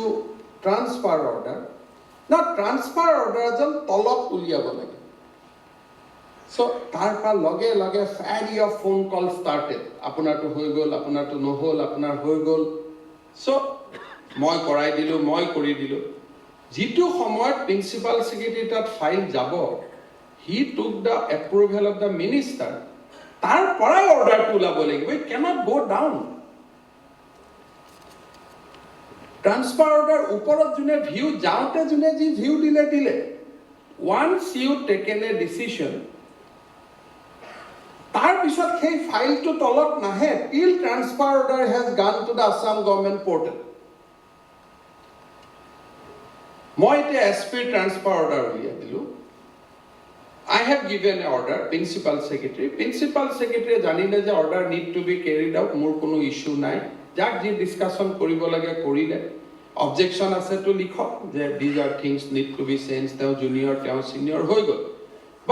ট্ৰান্সফাৰ অৰ্ডাৰ। না ট্ৰান্সফাৰ অৰ্ডাৰ এজন তলত উলিয়াব লাগে। So, tarpa lage lage ferry of phone call started. Apunar to hoi gol, apunar to no hol, apunar hoi gol. So, moi korai dilu, moi kori dilu. Jitu homoyat principal secretary tat file jabo. He took the approval of the minister. Tar parai order to labo lagi. We cannot go down. Transfer order uporot june view jaote june ji view dile. Once you taken a decision, তাৰ পিছত সেই ফাইলটো তলত নাহে till transfer order has gone to the Assam government portal. মই এতিয়া SP transfer order উলিয়াই দিলো। I have given an order, principal secretary. Principal secretary জানিলে যে order need to be carried out, মোৰ কোনো issue নাই। যাক যি discussion কৰিব লাগে কৰিলে। Objection আছে তো লিখক যে these are things need to be changed, তেওঁ junior, তেওঁ senior হৈ গ'ল।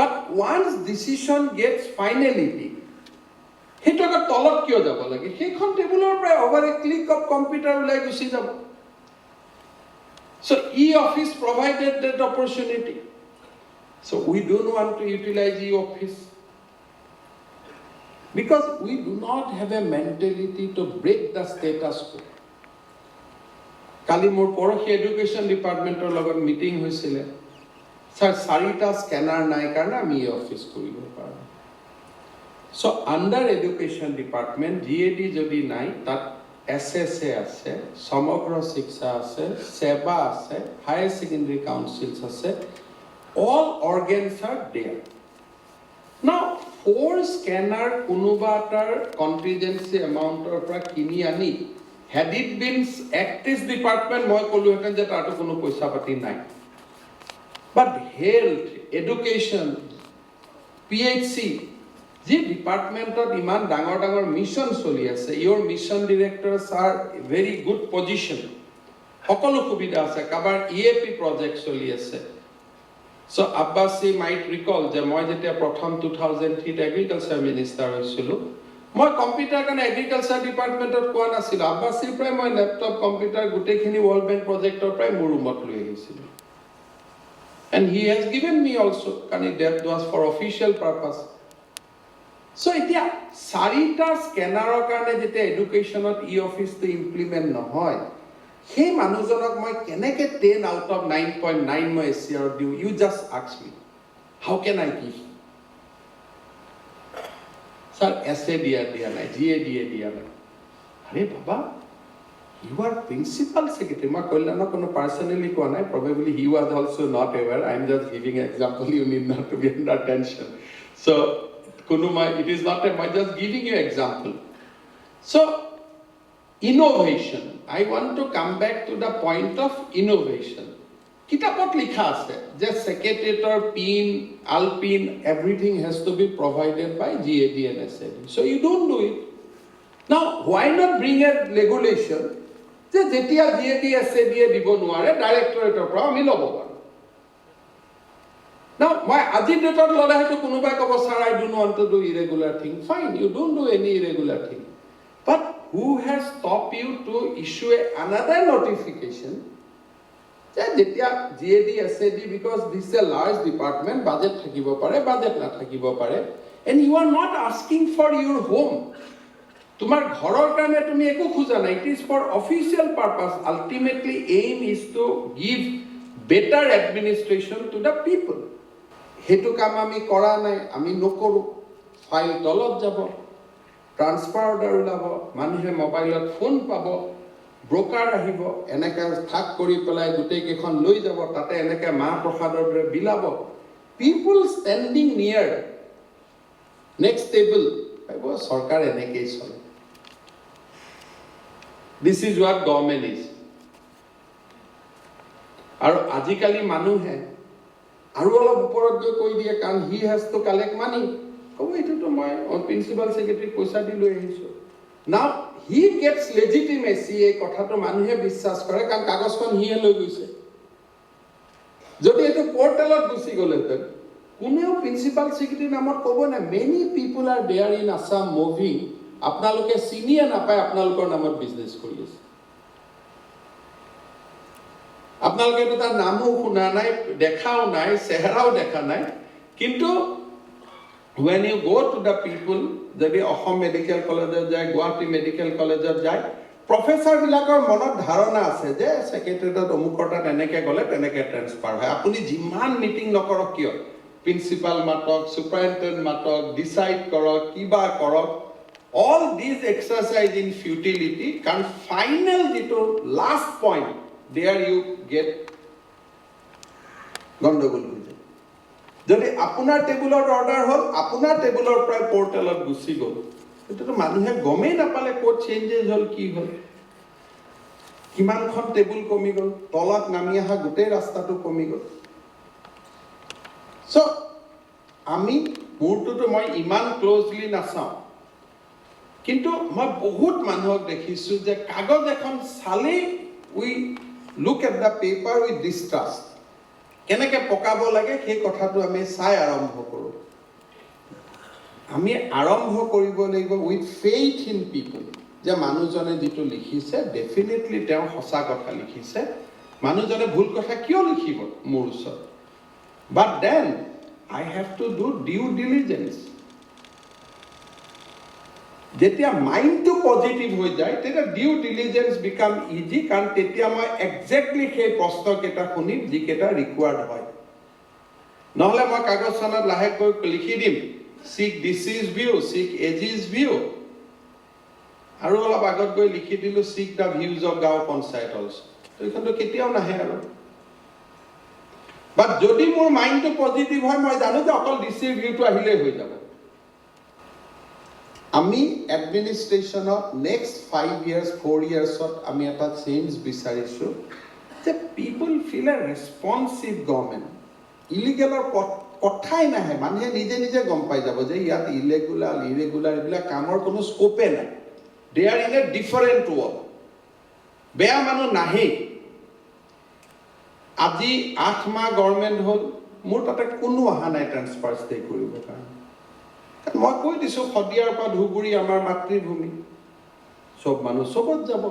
But once decision gets finality, সেইটো এটা তলত কিয় যাব লাগে? সেইখন টেবুলৰ পৰা over a click of computer ওলাই গুচি যাব। So e-office provided that opportunity. So we don't want to utilize e-office because we do not have a mentality to break the status quo. কালি মোৰ পৰহি এডুকেশ্যন ডিপাৰ্টমেণ্টৰ লগত মিটিং হৈছিলে। Sir, চাৰিটা scanner নাই কাৰণে আমি অফিস কৰিব পাৰো। So under education department GAD যদি নাই তাত SSA আছে, সমগ্ৰ শিক্ষা আছে, সেৱা আছে, higher secondary councils আছে, all organs are there. Now 4 scanner কোনোবা এটাৰ contingency amount ৰ পৰা কিনি আনি had it been actis department মই কলো হেতেন যে তাতো কোনো পইচা পাতি নাই। But health, education, PHC, the department of iman dangor mission choli ase, your mission directors are very good position. Hokolo subidha ase, kabar EAP project choli ase. So Abbasi might recall je moi jetia prothom 2003 agriculture minister hoisilu, moi computer kan agriculture department ot koa nasil, Abbasi pray moi laptop computer gutekhini World Bank project or pray মোৰ ৰুমত লৈ আহিছিল। And he has given me also, that was for official purpose. So, এতিয়া চাৰিটা স্ক্যানাৰৰ কাৰণে যেতিয়া এডুকেশ্যনত e-office to implement নহয়, সেই মানুহজনক মই কেনেকে 10 out of 9.9 মই SCR দিও? You just ask me. How can I give? Sir, SA দিয়া নাই, GA দিয়া নাই। আরে বাবা, you are principal secretary. Ma Kalyana kono personally koa nai, probably he was also not aware. I am just giving an example, you need not to be under tension. So it is not I'm just giving you example. So innovation, I want to come back to the point of innovation. Kitabot likha ase je secretariat, PIN, Alpin, everything has to be provided by GAD and SAD. So you don't do it. Now why not bring a regulation যে যেতিয়া GAD SAD দিব নোৱাৰে ডাইৰেক্টৰেটৰ পৰা আমি ল'ব পাৰো। Now, my agitator lawyer to Kunuba sir, I do not want to do irregular thing. Fine, you don't do any irregular thing. But who has stopped you to issue another notification? GAD, SAD, because this is a large department, budget thakibo pare, budget na thakibo pare, and you are not asking for your home. Tumar ghorer karone tumi eko khoja na, it is for official purpose. Ultimately, aim is to give better administration to the people. Hetu kam ami kora nai, ami nokoru, file tolot jabo, transfer order ulabo, manuhe mobile phone pabo, broker আহিব এনেকৈ থাক কৰি পেলাই গোটেইকেইখন লৈ যাব তাতে এনেকৈ মাহ প্ৰসাদৰ দৰে বিলাব পিপল ষ্টেণ্ডিং নিয়াৰ নেক্সট টেবল চৰকাৰ এনেকেই চলে this is what government is আৰু আজিকালি মানুহে আৰু অলপ ওপৰত গৈ কৈ দিয়ে কাৰণ হি হেজ টু কালেক্ট মানি ক'ব এইটোতো মই প্ৰিন্সিপাল ছেক্ৰেটাৰীক পইচা দি লৈ আহিছোঁ নাও হি গেটছ লেজিটিমেচি এই কথাটো মানুহে বিশ্বাস কৰে কাৰণ কাগজখন হিয়ে লৈ গৈছে যদি এইটো পৰ্টেলত গুচি গ'লেহেঁতেন কোনেও প্ৰিন্সিপাল ছেক্ৰেটাৰীৰ নামত ক'ব নাই many people are there in Assam moving আপোনালোকে চিনিয়ে নাপায় আপোনালোকৰ নামত বিজনেছ কৰি আছে আপোনালোকে তাৰ নামো শুনা নাই দেখাও নাই চেহেৰাও দেখা নাই কিন্তু when you go to the people যদি অসম মেডিকেল কলেজত যায় গুৱাহাটী মেডিকেল কলেজত যায় প্ৰফেচাৰবিলাকৰ মনত ধাৰণা আছে যে ছেক্ৰেটাৰিয়েটত অমুকৰ তাত এনেকৈ গ'লে তেনেকৈ ট্ৰেন্সফাৰ হয় আপুনি যিমান মিটিং নকৰক কিয় প্ৰিন্সিপাল মাতক ছুপাৰিণ্টেণ্ডেণ্ট মাতক ডিচাইড কৰক কিবা কৰক all these exercise in futility কাৰণ ফাইনেল যিটো last point there you get গণ্ডগোল হৈ যায় যদি আপোনাৰ টেবুলৰ অৰ্ডাৰ হ'ল আপোনাৰ টেবুলৰ পৰা পৰ্টেলত গুচি গ'ল এইটোতো মানুহে গমেই নাপালে ক'ত চেঞ্জেছ হ'ল কি হ'ল কিমানখন টেবুল কমি গ'ল তলত নামি অহা গোটেই ৰাস্তাটো কমি গ'ল চ' আমি মোৰটোতো মই ইমান ক্ল'জলি নাচাওঁ কিন্তু মই বহুত মানুহক দেখিছোঁ যে কাগজ এখন চালেই উই look at the paper with distrust কেনেকৈ পকাব লাগে সেই কথাটো আমি চাই আৰম্ভ কৰোঁ আমি আৰম্ভ কৰিব লাগিব উইথ ফেইথ ইন পিপল যে মানুহজনে যিটো লিখিছে ডেফিনেটলি তেওঁ সঁচা কথা লিখিছে মানুহজনে ভুল কথা কিয় লিখিব মোৰ ওচৰত but then I have to do due diligence যেতিয়া মাইণ্ডটো পজিটিভ হৈ যায় তেতিয়া ডিউ ডিলিজেন্স বিকাম ইজি কাৰণ তেতিয়া মই একজেক্টলি সেই প্ৰশ্নকেইটা শুনিম যিকেইটা ৰিকুৱাৰ্ড হয় নহ'লে মই কাগজখনত লাহেকৈ লিখি দিম চিক ডিচিজ ভিউ চিক এজিজ ভিউ আৰু অলপ আগত গৈ লিখি দিলোঁ চিক দ্য ভিউজ অফ গাঁও পঞ্চায়ত অলছ তো এইখনটো কেতিয়াও নাহে আৰু বাট যদি মোৰ মাইণ্ডটো পজিটিভ হয় মই জানো যে অকল ডিচিৰ ভিউটো আহিলেই হৈ যাব আমি এডমিনিষ্ট্ৰেশ্যনত নেক্সট 5 years 4 yearsত আমি এটা চেঞ্জ বিচাৰিছোঁ যে পিপল ফিল এ ৰেছপনচিভ গভৰ্ণমেণ্ট ইলিগেলৰ কথাই নাহে মানুহে নিজে নিজে গম পাই যাব যে ইয়াত ইৰেগুলাৰ এইবিলাক কামৰ কোনো স্কোপে নাই they are in a different world বেয়া মানুহ নাহেই আজি 8 মাহ গভৰ্ণমেণ্ট হ'ল মোৰ তাতে কোনো অহা নাই ট্ৰেন্সফাৰ ষ্টে কৰিবৰ কাৰণে মই কৈ দিছোঁ শদিয়াৰ পৰা ধুবুৰী আমাৰ মাতৃভূমি চব মানুহ চবত যাব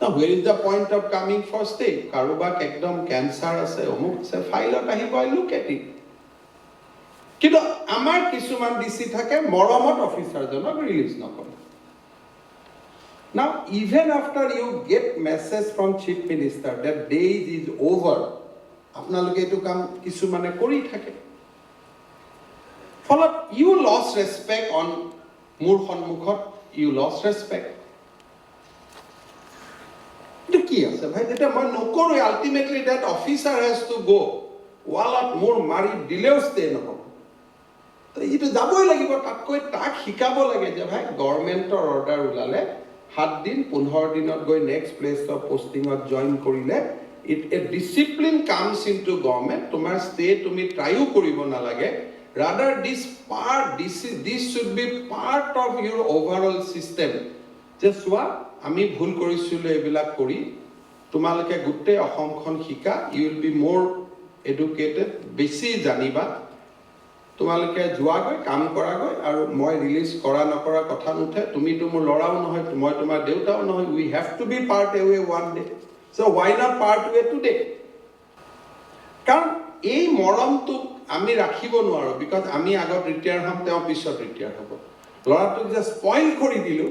where is the point of coming for stay কাৰোবাক একদম কেঞ্চাৰ আছে অমুক আছে ফাইলত আহিব আই লুক এট ইট কিন্তু আমাৰ কিছুমান ডিচি থাকে মৰমত অফিচাৰজনক ৰিলিজ নকৰে now even after you get message from chief minister that days is over আপোনালোকে এইটো কাম কিছুমানে কৰি থাকে ফলত ইউ লছ ৰেছপেক্ট অন মোৰ সন্মুখত ইউ লছ ৰেছপেক্ট এইটো কি আছে ভাই যেতিয়া মই নকৰোঁ ultimately that officer has to go' ৱালত মোৰ মাৰি দিলেও ষ্টে নহ'ব এইটো যাবই লাগিব তাতকৈ তাক শিকাব লাগে যে ভাই গভৰ্ণমেণ্টৰ অৰ্ডাৰ ওলালে 7 দিন 15 দিনত গৈ নেক্সট প্লেচ অফ পষ্টিঙত জইন কৰিলে it a discipline comes into government তোমাৰ ষ্টে তুমি ট্ৰাইও কৰিব নালাগে rather this should be part of your overall system just চোৱা আমি ভুল কৰিছিলোঁ এইবিলাক কৰি তোমালোকে গোটেই অসমখন শিকা you will be more educated বেছি জানিবা তোমালোকে যোৱাগৈ কাম কৰাগৈ আৰু মই ৰিলিজ কৰা নকৰা কথা নুঠে তুমিতো মোৰ ল'ৰাও নহয় মই তোমাৰ দেউতাও নহয় we have to be part away one day so why not part away today কাৰণ এই মৰমটো আমি ৰাখিব নোৱাৰোঁ বিকজ আমি আগত ৰিটায়াৰ হ'ম তেওঁ পিছত ৰিটায়াৰ হ'ব ল'ৰাটোক যে স্পইল কৰি দিলোঁ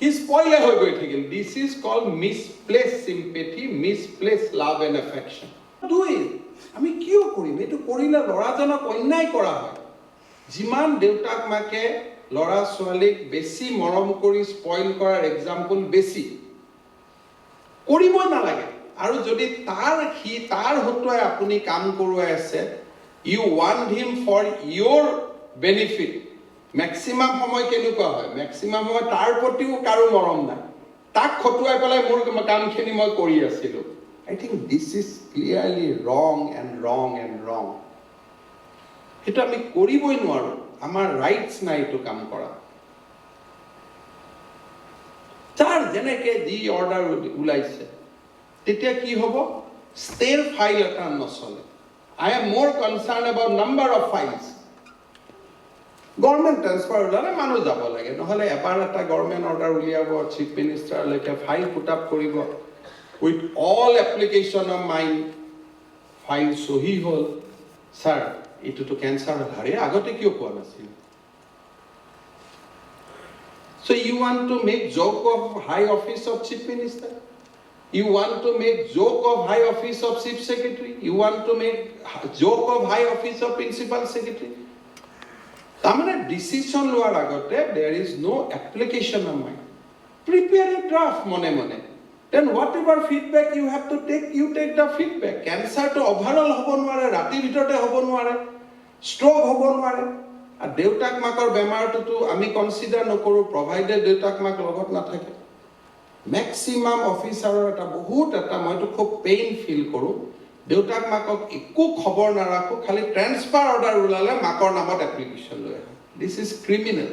সি স্পইলে হৈ গৈ থাকিল this is called misplace sympathy misplace love and affection আমি কিয় কৰিম এইটো কৰিলে ল'ৰাজনক অন্যায় কৰা হয় যিমান দেউতাক মাকে ল'ৰা ছোৱালীক বেছি মৰম কৰি স্পইল কৰাৰ এক্সাম্পল বেছি কৰিবই নালাগে আৰু যদি তাৰ হতুৱাই আপুনি কাম কৰোৱাই আছে you want him for your benefit maximum সময় কেনেকুৱা হয় maximum সময় তাৰ প্ৰতিও কাৰো মৰম নাই তাক খটুৱাই পেলাই মোৰ কামখিনি মই কৰি আছিলো I think this is clearly wrong and wrong and wrong এটা আমি কৰিবই নোৱাৰো আমাৰ ৰাইটস নাই এটো কাম কৰা চাৰ যেনেকে দি অৰ্ডাৰ উলাইছে তেতিয়া কি হ'ব ষ্টেৰ ফাইল এটা নচলে I am more concerned about number of files government transfer ulale manu jabo lage nohole ebar eta government order uliabo chief minister leke file put up koribo with all application of mine file sohi hol sir itu to cancer hare agote kyo koa nasil so you want to make joke of high office of chief minister you want to make joke of high office of chief secretary you want to make joke of high office of principal secretary tamane decision loar agote there is no application of mine prepare a draft mone then whatever feedback you have to take you take the feedback cancer to overall hobo nware rati bitote hobo nware stroke hobo nware আর দেউতাক মাকৰ বেমাৰটো তো আমি consider নকৰো provided দেউতাক মাক লগত না থাকে maximum অফিচাৰৰ এটা বহুত এটা মইতো খুব পেইন ফিল কৰো দেউতাক মাকক একো খবৰ না ৰাখো খালি ট্ৰান্সফাৰ অৰ্ডাৰ উলালে মাকৰ নামত এপ্লিকেশন লৈ দিস ইজ ক্ৰিমিনেল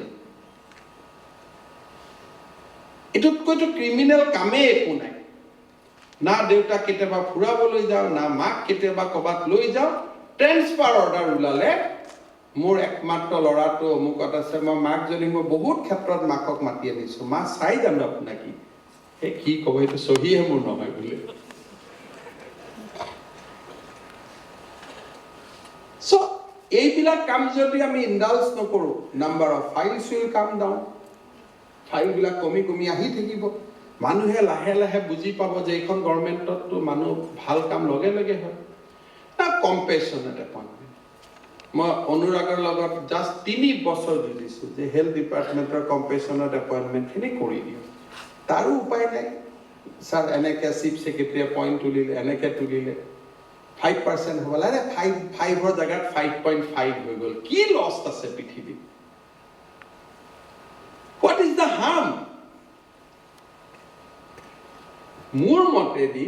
এটুত কইতো ক্ৰিমিনেল কামে একো নাই না দেউতাক কেতিয়াবা ফুৰাবলৈ যাও না মাক কেতিয়াবা কবাত লৈ যাও ট্ৰান্সফাৰ অৰ্ডাৰ উলালে মোৰ একমাত্ৰ লৰাটো অমুকত আছে মই মাক যদি মই বহুত ক্ষেত্ৰত মাকক মাতি আনিছো মা চাই জানো আপোনাকি হে কি কব এটা সহিহে মোৰ নহয় বুলি সো এইবিলাক কাম যদি আমি ইনডালজ নকৰো number of files will come down file বিলাক কমি আহি থাকিব মানুহে লাহে লাহে বুজি পাব যে এইখন গভৰ্ণমেণ্টত তো মানুহ ভাল কাম লগে লগে হয় না কম্পেশনেট এপইণ্টমেণ্ট মই অনুৰাগৰ লগত জাস্ট 3 বছৰ দিছো যে হেলথ ডিপাৰ্টমেণ্টৰ কম্পেশনেট এপইণ্টমেণ্ট খিনি কৰি দিও তাৰো উপায় নাই স্যাৰ এনেকে চিফ সেক্ৰেটাৰি পয়েন্ট তুলিলে এনেকে তুলিলে 5% হ'ব লাগে 5 ৰ জায়গাত 5.5 হৈ গল কি লস আছে পৃথিবী what is the harm মোৰ মতেদি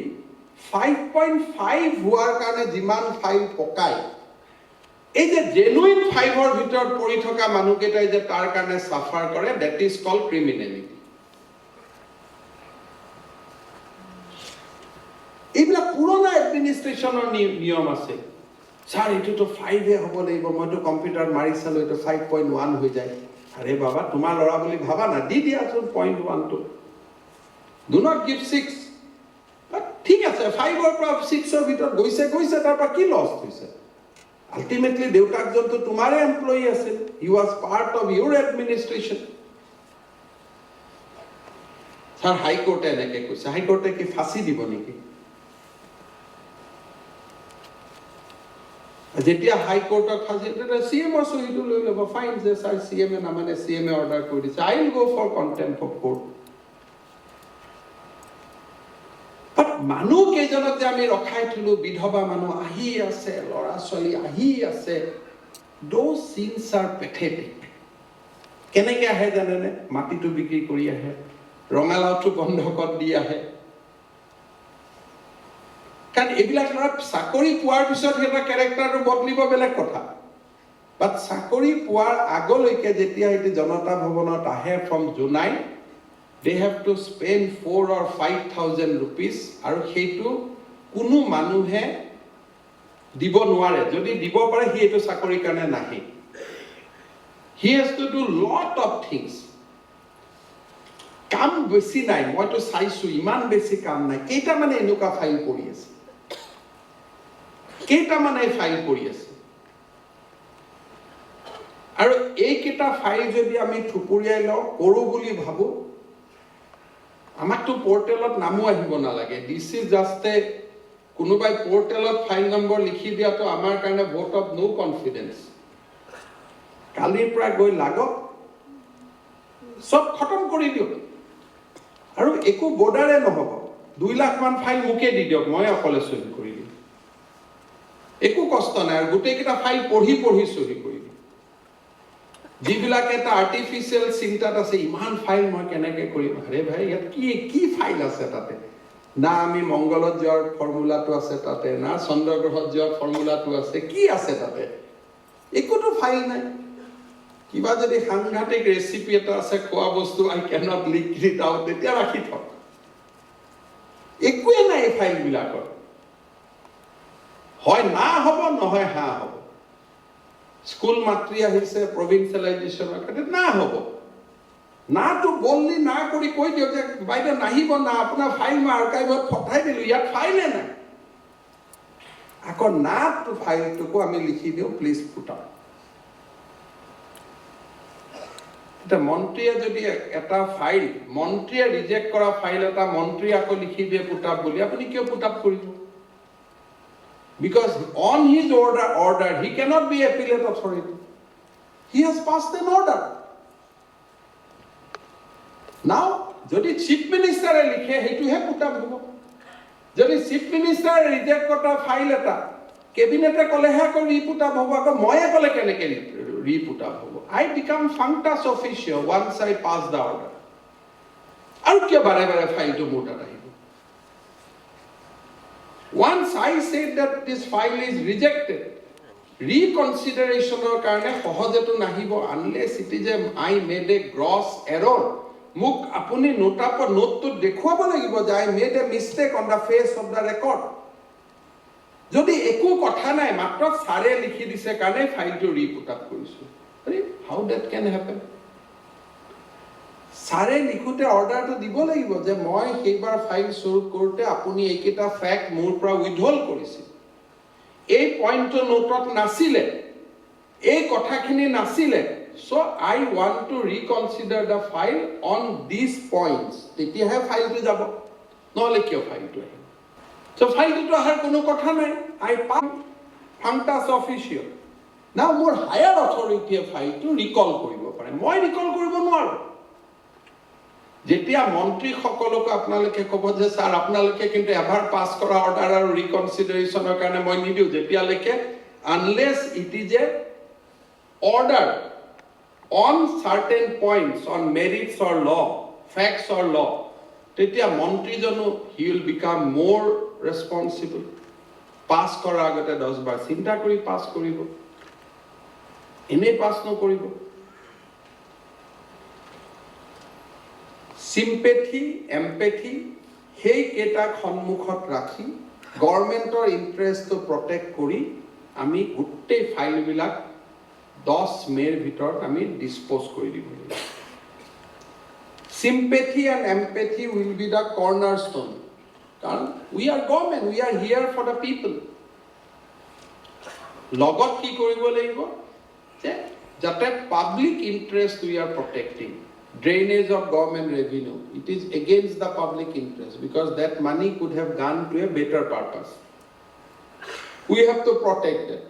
5.5 হোৱাৰ কাৰণে যিমান ফাইল পকাই এই যে জেনুইন 5 ৰ ভিতৰত পৰি থকা মানুহকেইটাই যে তাৰ কাৰণে সাফাৰ কৰে that is called criminality এইবিলাক পুৰণা এডমিনিষ্ট্ৰেচনৰ নিয়ম আছে স্যাৰ এটো তো 5 এ হ'ব লাগিব মইতো কম্পিউটাৰ মাৰি চালো এটো 5.1 হৈ যায় আৰে বাবা তোমাৰ লৰা বুলি ভাবা না দি দিয়াচোন 0.1 to do not give 6 but ঠিক আছে 5 ৰ পৰা 6 ৰ ভিতৰত গৈছে তাৰ পৰা কি লস হৈছে ultimately দেউতাক জনটো তোমাৰে এমপ্লয়ি আছিল he was part of your administration sir high কোর্টে এনেকে কৈছে হাই কোর্টে কি ফাঁসি দিব নেকি যেতিয়া হাই কোর্টত ফাঁসি সিএম সহিটো লৈ লব ফাইন যে স্যার সিএম এ নামানে সিএম এ অর্ডার কৰি দিছে I will go for contempt of court but মানুহ কেজনক যে আমি ৰখাই থলো বিধবা মানুহ আহি আছে লৰা ছোৱালী আহি আছে those scenes are pathetic কেনেকে আহে জানেনে মাটিটো বিক্ৰী কৰি আহে ৰঙালাওটো বন্ধকত দি আহে কাৰণ এইবিলাক লৰা চাকৰি পোৱাৰ পিছত এটা ক্যাৰেক্টাৰটো বদলিব বেলেগ কথা বাট চাকৰি পোৱাৰ আগলৈকে যেতিয়া এটি জনতা ভৱনত আহে from জুনাই they have to spend 4 or 5,000 rupees আৰু সেইটো কোনো মানুহে দিব নোৱাৰে যদি দিব পাৰে হি এটো চাকৰি কাৰণে নাহি he has to do lot of things কাম বেছি নাই মইতো চাইছো ইমান বেছি কাম নাই কেইটা মানে এনেকুৱা ফাইল কৰি আছে কেইটা মানে ফাইল কৰি আছে আৰু এই কেইটা ফাইল যদি আমি থুপুৰিয়াই লওঁ কৰো বুলি ভাবো আমাকতো পোৰ্টেলত নামো আহিব নালাগে দিস ইজ জাস্ট এ কোনোবাই পোৰ্টেলত ফাইল নম্বৰ লিখি দিয়াটো আমাৰ কাৰণে ভোট অফ নো কনফিডেন্স কালিৰ পৰা গৈ লাগক সব খতম কৰি দিও আৰু একো বৰ্ডাৰে নহব 2 লাখ মান ফাইল মোকে দি দিয়ক, মই অকলে চহী কৰি দিম, একো কষ্ট নাই, আৰু গোটেইকেইটা ফাইল পঢ়ি চহী কৰি দিম। যিবিলাকে এটা আৰ্টিফিচিয়েল চিন্তাত আছে, ইমান ফাইল মই কেনেকে কৰিম, আৰে ভাই ইয়াত কি ফাইল আছে তাতে? না আমি মংগলত যোৱাৰ ফৰ্মুলাটো আছে তাতে, না চন্দ্ৰগ্ৰহত যোৱাৰ ফৰ্মুলাটো আছে, কি আছে তাতে? একোতো ফাইল নাই। কিবা যদি সাংঘাতিক ৰেচিপি এটা আছে, খোৱা বস্তু, আই কেনট লিক ইট আউট, তেতিয়া ৰাখি থক। একোৱে নাই এই ফাইল বিলাকত। হয় না হ'ব, নহয় হা হ'ব। স্কুল মাতৃ আহিছে প্ৰভিন্সিয়েলাইজেশ্যনৰ কাৰণে, না হ'ব। নাটো বললি না কৰি কৈ দিয়ক যে বাইদেউ নাহিব না, আপোনাৰ ফাইল মই আৰ্কাইভত পঠাই দিলোঁ, ইয়াত ফাইলে নাই। আকৌ নাটো ফাইলটোকো আমি লিখি দিওঁ, প্লিজ পুট আপ। এতিয়া মন্ত্ৰীয়ে যদি এটা ফাইল, মন্ত্ৰীয়ে ৰিজেক্ট কৰা ফাইল এটা মন্ত্ৰীয়ে আকৌ লিখি দিয়ে পুট আপ বুলি, আপুনি কিয় পুট আপ কৰিব? Because on his order, he cannot be appellate authority. He has passed an order. Now, যদি chief minister লিখে, হেইটোহে পুট আপ হ'ব। যদি chief minister ৰিজেক্ট কৰা ফাইল এটা কেবিনেটে কলেহে আকৌ ৰিপুট আপ হ'ব, আকৌ ময়ে কলে কেনেকে ৰিপুট আপ হ'ব? I become functus officio once I pass the order. আৰু কিয় বাৰে বাৰে ফাইলটো মোৰ তাত আহিব? Once I said that this file is rejected, reconsideration or karne সহজেটো নাহিব, unless it is I made a gross error. মোক আপুনি নোটটো দেখুৱাব লাগিব যে I made a mistake on the face of the record. যদি একো কথা নাই, মাত্ৰ সাৰে লিখি দিছে কাৰণে ফাইলটো ৰিপুট আপ কৰিছো, how that can happen? সাৰে লিখোতে অৰ্ডাৰটো দিব লাগিব যে মই সেইবাৰ ফাইল সলভ কৰোতে আপুনি এইকেইটা ফ্যাক্ট মোৰ পৰা উইথহল্ড কৰিছিল, এই পইণ্টটো নোটত নাছিলে, এই কথাখিনি নাছিলে, so I want to reconsider the file on these points. তেতিয়াহে ফাইলটো যাব, নহলে কিয় ফাইলটো আহিব? So ফাইলটো অহাৰ কোনো কথা নাই, I pass functus officio. Now মোৰ হায়াৰ অথৰিটিয়ে ফাইলটো ৰিকল কৰিব পাৰে, মই ৰিকল কৰিব নোৱাৰো। যেতিয়া মন্ত্ৰী সকলক আপোনালোকে ক'ব যে স্যাৰ আপোনালোকে কিন্তু এবাৰ পাস কৰা অৰ্ডাৰ আৰু ৰিকনসিডাৰেশনৰ কাৰণে মই নিদিও, যেতিয়ালৈকে unless it is a order on certain points, on merits or law, facts or law, তেতিয়া মন্ত্ৰীজনো he will become more responsible. Pass কৰাৰ আগতে 10 বাৰ চিন্তা কৰি পাস কৰিব, এনে পাস নকৰিব। Sympathy, empathy, সেই কেইটাক সন্মুখত ৰাখি গভৰ্ণমেণ্টৰ ইন্টাৰেষ্টটো প্ৰটেক্ট কৰি আমি গোটেই ফাইলবিলাক 10 মেৰ ভিতৰত আমি ডিসপোজ কৰি দিব লাগিব। Sympathy and empathy will be the cornerstone. কাৰণ we are government, we are here for the people. লগত কি কৰিব লাগিব যে যাতে public interest we are protecting. Drainage of government revenue, it is against the public interest because that money could have gone to a better purpose. We have to protect it.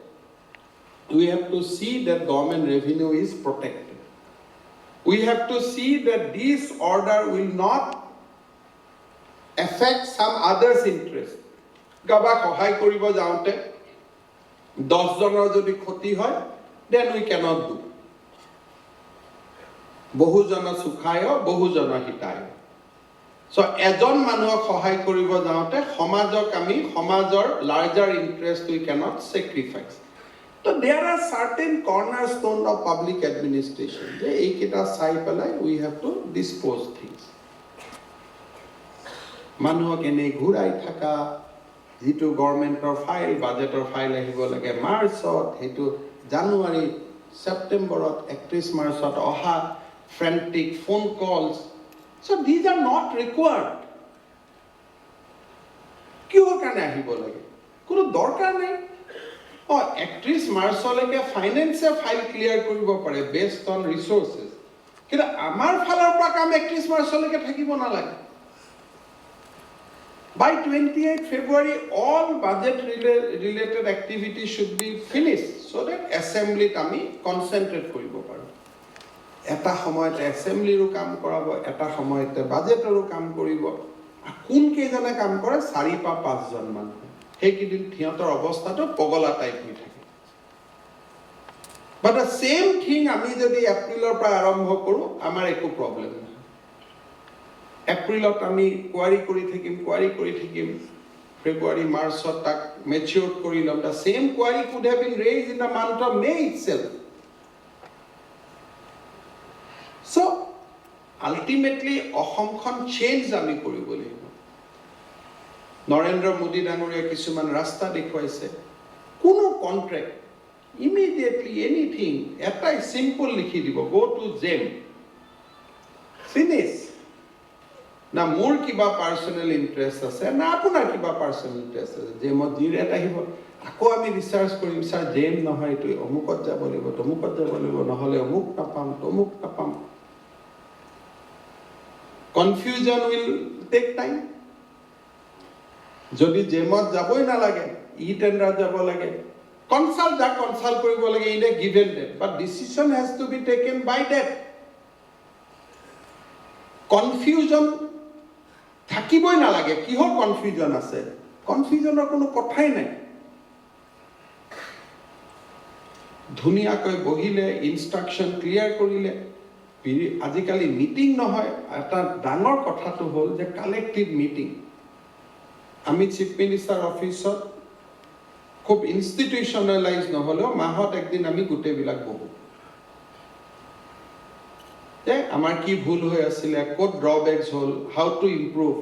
We have to see that government revenue is protected. We have to see that this order will not affect some others' interest. Gaba সহায় কৰিব যাওঁতে 10 জনৰ যদি ক্ষতি হয়, then we cannot do. বহুজন সুখায় বহুজন হিতায়। সো এজন মানুহক সহায় কৰিব যাওঁতে সমাজক আমি সমাজৰ larger interest we cannot sacrifice. So there are certain cornerstones of public administration. যে এইকেইটা চাই পেলাই we have to dispose things. মানুহক এনে ঘূৰাই থাকা, যিটো গভৰ্ণমেণ্টৰ ফাইল, বাজেটৰ ফাইল আহিব লাগে মাৰ্চত, সেইটো জানুৱাৰী ছেপ্টেম্বৰত 31 মাৰ্চত অহা, frantic phone calls. So these are not required. কিয় কাৰণে আহিব লাগে? কোনো দৰকাৰ নাই। 31 মাৰ্চলৈকে ফাইনেন্সে ফাইল ক্লিয়াৰ কৰিব পাৰে based on resources. কিন্তু আমাৰ ফালৰ পৰা কাম 31 মাৰ্চলৈকে থাকিব নালাগে। By 28 February, all budget related activities should be finished so that assembly আমি concentrate কৰিব পাৰো। এটা সময়তে এসেম্বলিৰো কাম কৰাব, এটা সময়তে বাজেটৰো কাম কৰিব। কোন কেইজনে কাম কৰে 4 বা 5 জন মানুহ সেইকেইদিন সিহঁতৰ অৱস্থাটো পগলা টাইপ হৈ থাকে বাট দ্য সেম থিং আমি যদি এপ্ৰিলৰ পৰা আৰম্ভ কৰোঁ আমাৰ একো প্ৰব্লেম নহয় এপ্ৰিলত আমি কোৱাৰি কৰি থাকিম ফেব্ৰুৱাৰী মাৰ্চত তাক মেচিউৰ কৰি ল'ম the same query could have been raised in the month of May itself so ultimately অসমখন চেঞ্জ আমি কৰিব লাগিব নৰেন্দ্ৰ মোদী ডাঙৰীয়া কিছুমান ৰাস্তা দেখুৱাইছে কোনো কন্ট্ৰেক্ট ইমিডিয়েটলি এনিথিং এটাই সিম্পল লিখি দিব গো টু জেম ফিনিশ না মোৰ কিবা পাৰ্সোনেল ইন্টাৰেষ্ট আছে না আপোনাৰ কিবা পাৰ্সোনেল ইন্টাৰেষ্ট আছে জেমত ডিৰেক্ট আহিব আকৌ আমি ৰিচাৰ্চ কৰিম স্যাৰ জেম নহয় এটো অমুকত যাব লাগিব তমুকত যাব লাগিব নহলে অমুক নাপাম তমুক নাপাম কনফিউজন উইল টেক টাইম যদি জেমত যাবই না লাগে ই টেন্ডার যাব লাগে কনসাল্ট কৰিব লাগে in a given date but decision has to be taken by that confusion থাকিবই না লাগে কিহৰ কনফিউজন আছে কনফিউজনৰ কোনো কথাই নাই ধুনিয়াকৈ বহিলে ইনস্ট্ৰাকশন ক্লিয়াৰ কৰিলে আজিকালি মিটিং নহয় এটা ডাঙৰ কথাটো হ'ল যে কালেক্টিভ মিটিং আমি চিফ মিনিষ্টাৰ অফিসত খুব ইনস্টিটিউশনালাইজ নহলেও মাহত একদিন আমি গোটেইবিলাক বহু আমাৰ কি ভুল হৈ আছিলে কোড ড্ৰবেক্স হল হাউ টু ইমপ্ৰুভ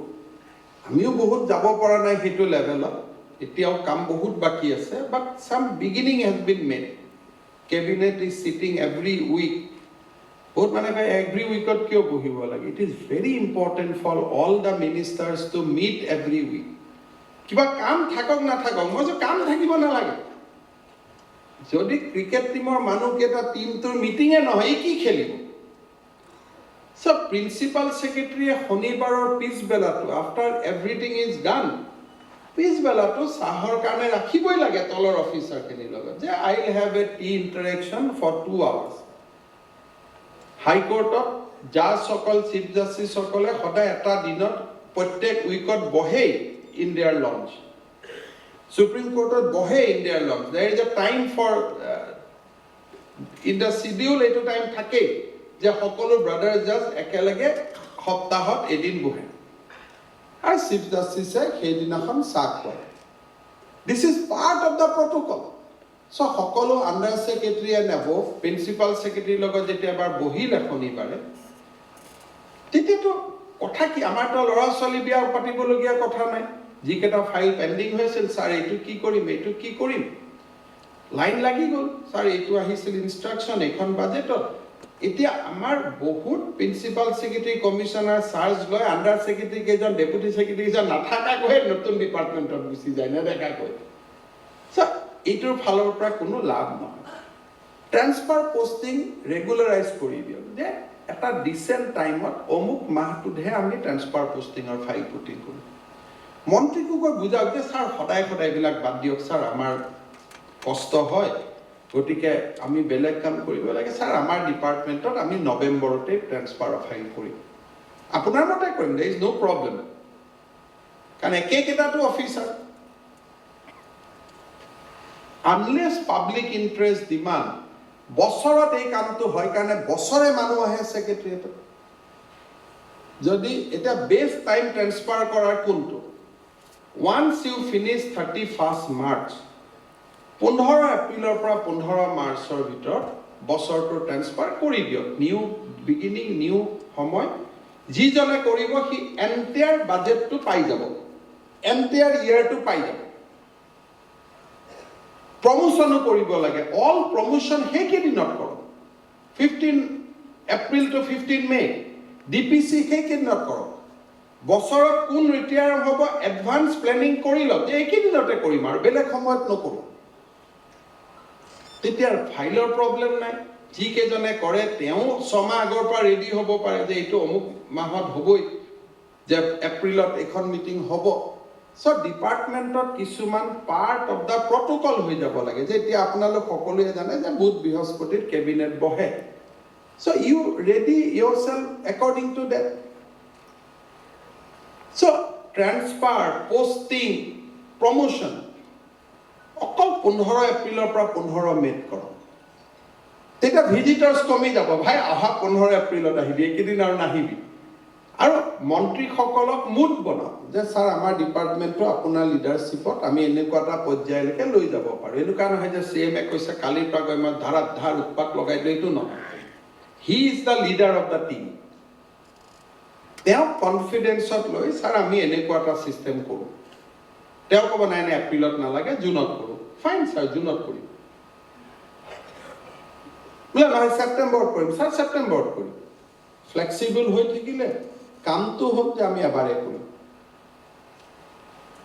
আমিও বহুত যাব পৰা নাই হেতু লেভেলত এতিয়াও কাম বহুত বাকি আছে but some beginning has been made cabinet is sitting every week বহুত মানে এভৰি উইকত কিয় বহিব লাগে it is very important for all the ministers to meet every week কিবা কাম থাকক না থাকক মই যে কাম থাকিব না লাগে যদি ক্ৰিকেট টিমৰ মানুহ কেটা টিমটোৰ মিটিংে নহয় কি খেলিব So principal secretary শনিবাৰৰ পিছবেলাটো after everything is done পিছবেলাটো সাহৰ কাৰণে ৰাখিবই লাগে তলৰ অফিচাৰ খিনি লগত যে I will have a tea interaction for 2 hours হাই কোৰ্টত জাজ সকল চিফ জাস্টিস সকলে সদায় এটা দিনত প্ৰত্যেক উইকত বহে in their launch Supreme Courtত বহে in their launch there is a time for in the schedule এটো টাইম থাকে যে সকলো ব্ৰাদাৰ জাজ একেলগে সপ্তাহত এদিন বহে আৰু চিফ জাস্টিসে সেইদিনাখন সাক কৰে this is part of the protocol so সকলো under secretary and above principal secretary লগত যেতিয়া এবাৰ বহিলে শনিবাৰে তেতিয়াতো কথা কি আমাৰটো লৰা ছোৱালী বিয়া পাতিবলগীয়া কথা নাই যিকেটা ফাইল পেন্ডিং হৈছিল স্যাৰ এইটো কি কৰিম লাইন লাগি গল স্যাৰ এইটো আহিছিল ইনস্ট্ৰাকশন এখন বাজেটত এতিয়া আমাৰ বহুত প্ৰিন্সিপাল সেক্ৰেটাৰী কমিশনাৰ চাৰ্জ লৈ আন্ডাৰ সেক্ৰেটাৰী কেজন ডেপুটি সেক্ৰেটাৰী কেজন নাথাকা কয় নতুন ডিপাৰ্টমেন্টত গুচি যায় না দেখা কয় স্যাৰ এইটোৰ ফালৰ পৰা কোনো লাভ নহয় ট্ৰান্সফাৰ পোষ্টিং ৰেগুলাৰাইজ কৰি দিয়ক যে এটা ডিসেন্ট টাইমত অমুক মাহটোহে আমি ট্ৰান্সফাৰ পোষ্টিংৰ ফাইল পুটিং কৰোঁ মন্ত্ৰীকো কৈ বুজাওক যে স্যাৰ সদায় বিলাক বাদ দিয়ক স্যাৰ আমাৰ কষ্ট হয় গতিকে আমি বেলেগ কাম কৰিব লাগে স্যাৰ আমাৰ ডিপাৰ্টমেন্টত আমি নৱেম্বৰতে ট্ৰান্সফাৰ ফাইল কৰিম আপোনাৰ মতে কৰিম there is no problem কাৰণ একেটাটো officer unless public interest demand বছৰত এই কামটো হয় কাৰণে বছৰে মানুহ আহে সেক্ৰেটাৰিয়েটত যদি এটা বেস্ট টাইম ট্ৰান্সফাৰ কৰাৰ কোনটো once you finish 31st March 15 এপ্ৰিলৰ পৰা 15 মাৰ্চৰ ভিতৰত বছৰটো ট্ৰান্সফাৰ কৰি দিয়ক নিউ বিগিনিং নিউ সময় যিজনে কৰিব হি এন্টায়াৰ বাজেটটো পাই যাব এন্টায়াৰ ইয়াৰটো পাই যাব প্ৰমোশনো কৰিব লাগে অল প্ৰমোশন হেকেদিনত কৰক 15 এপ্ৰিল টু 15 মে ডিপিসি হেকেদিনত কৰক বছৰত কোন ৰিটায়াৰ হ'ব এডভান্স প্ল্যানিং কৰি লওক যে একেদিনতে কৰিম আৰু বেলেগ সময়ত নকৰো তেতিয়া ফাইলৰ প্ৰবলেম নাই যি কেজনে কৰে তেওঁ 6 মাহ আগৰ পৰা ৰেডি হ'ব পাৰে যে এইটো অমুক মাহত হ'বই যে এপ্ৰিলত এখন মিটিং হ'ব সো ডিপাৰ্টমেন্টত কিছুমান পাৰ্ট অফ দা প্ৰটোকল হৈ যাব লাগে যে এতিয়া আপোনালোক সকলোৱে জানে যে বুধ বৃহস্পতিৰ কেবিনেট বহে so you ready yourself according to that So transfer, posting, promotion অকল 15 এপ্ৰিলৰ পৰা 15 মেত কৰক তেতিয়া ভিজিটাৰ্ছ কমি যাব ভাই অহা 15 এপ্ৰিলত আহিবি এইকেইদিন আৰু নাহিবি আৰু মন্ত্ৰীসকলক মুড বনাওক যে ছাৰ আমাৰ ডিপাৰ্টমেণ্টটো আপোনাৰ লিডাৰশ্বিপত আমি এনেকুৱা এটা পৰ্যায়লৈকে লৈ যাব পাৰোঁ এনেকুৱা নহয় যে CMA কৈছে কালিৰ পৰা গৈ মই ধাৰাধাৰ উৎপাত লগাই দিলে এইটো নহয় he is the leader of the team তেওঁ কনফিডেন্সত লৈ ছাৰ আমি এনেকুৱা এটা চিষ্টেম কৰোঁ তেওঁ ক'ব নাই নাই এপ্ৰিলত নালাগে জুনত কৰোঁ ফাইন ছাৰ জুনত কৰিম বোলে নহয় ছেপ্টেম্বৰত কৰিম ছাৰ ছেপ্টেম্বৰত কৰিম ফ্লেক্সিবল হৈ থাকিলে কামটো হ'ল যে আমি এবাৰে কৰিম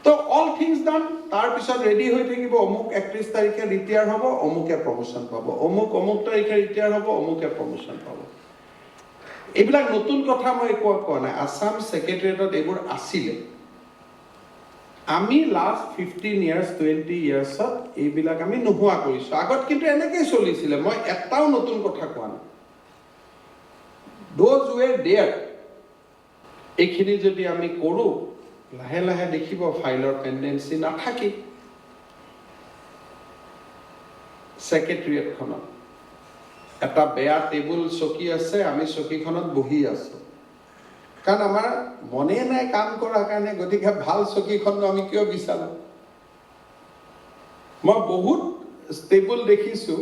তো অল থিংছ ডান তাৰপিছত ৰেডি হৈ থাকিব অমুক 31 তাৰিখে ৰিটায়াৰ হ'ব অমুকে প্ৰমোশ্যন পাব অমুক তাৰিখে ৰিটায়াৰ হ'ব অমুকে প্ৰমোশ্যন পাব এইবিলাক নতুন কথা মই কোৱা নাই আসাম সেক্ৰেটাৰিয়েটত এইবোৰ আছিলে আমি লাষ্ট 15 ইয়াৰ্স 20 ইয়াৰ্সত এইবিলাক আমি নোহোৱা কৰিছো আগত কিন্তু এনেকৈ চলিছিলে মই এটাও নতুন কথা কোৱা নাই those were there এইখিনি যদি আমি কৰো লাহে লাহে দেখিব ফাইলৰ পেন্ডেন্সি নাথাকে সেক্ৰেটাৰিয়েটখনত এটা বেয়া টেবুল চকী আছে আমি চকীখনত বহি আছো কাৰণ আমাৰ মনে নাই কাম কৰাৰ কাৰণে গতিকে ভাল চকীখন আমি কিয় বিচাৰো মই বহুত টেবুল দেখিছো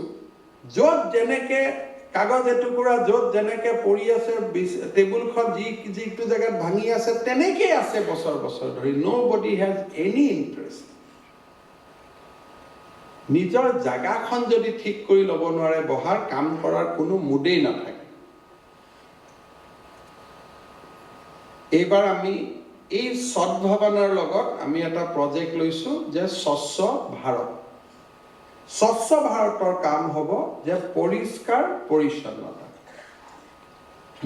য'ত যেনেকে কাগজ এটুকুৰা য'ত যেনেকে পৰি আছে টেবুলখন যিটো জেগাত ভাঙি আছে তেনেকেই আছে বছৰ বছৰ ধৰি nobody has any interest নিজৰ জাগাখন যদি ঠিক কৰি ল'ব নোৱাৰে বহাৰ কাম কৰাৰ কোনো মুডেই নাথাকে এইবাৰ আমি এই সদ্ভাৱনাৰ লগত আমি এটা প্ৰজেক্ট লৈছো যে স্বচ্ছ ভাৰতৰ কাম হ'ব যে পৰিষ্কাৰ পৰিচ্ছন্নতা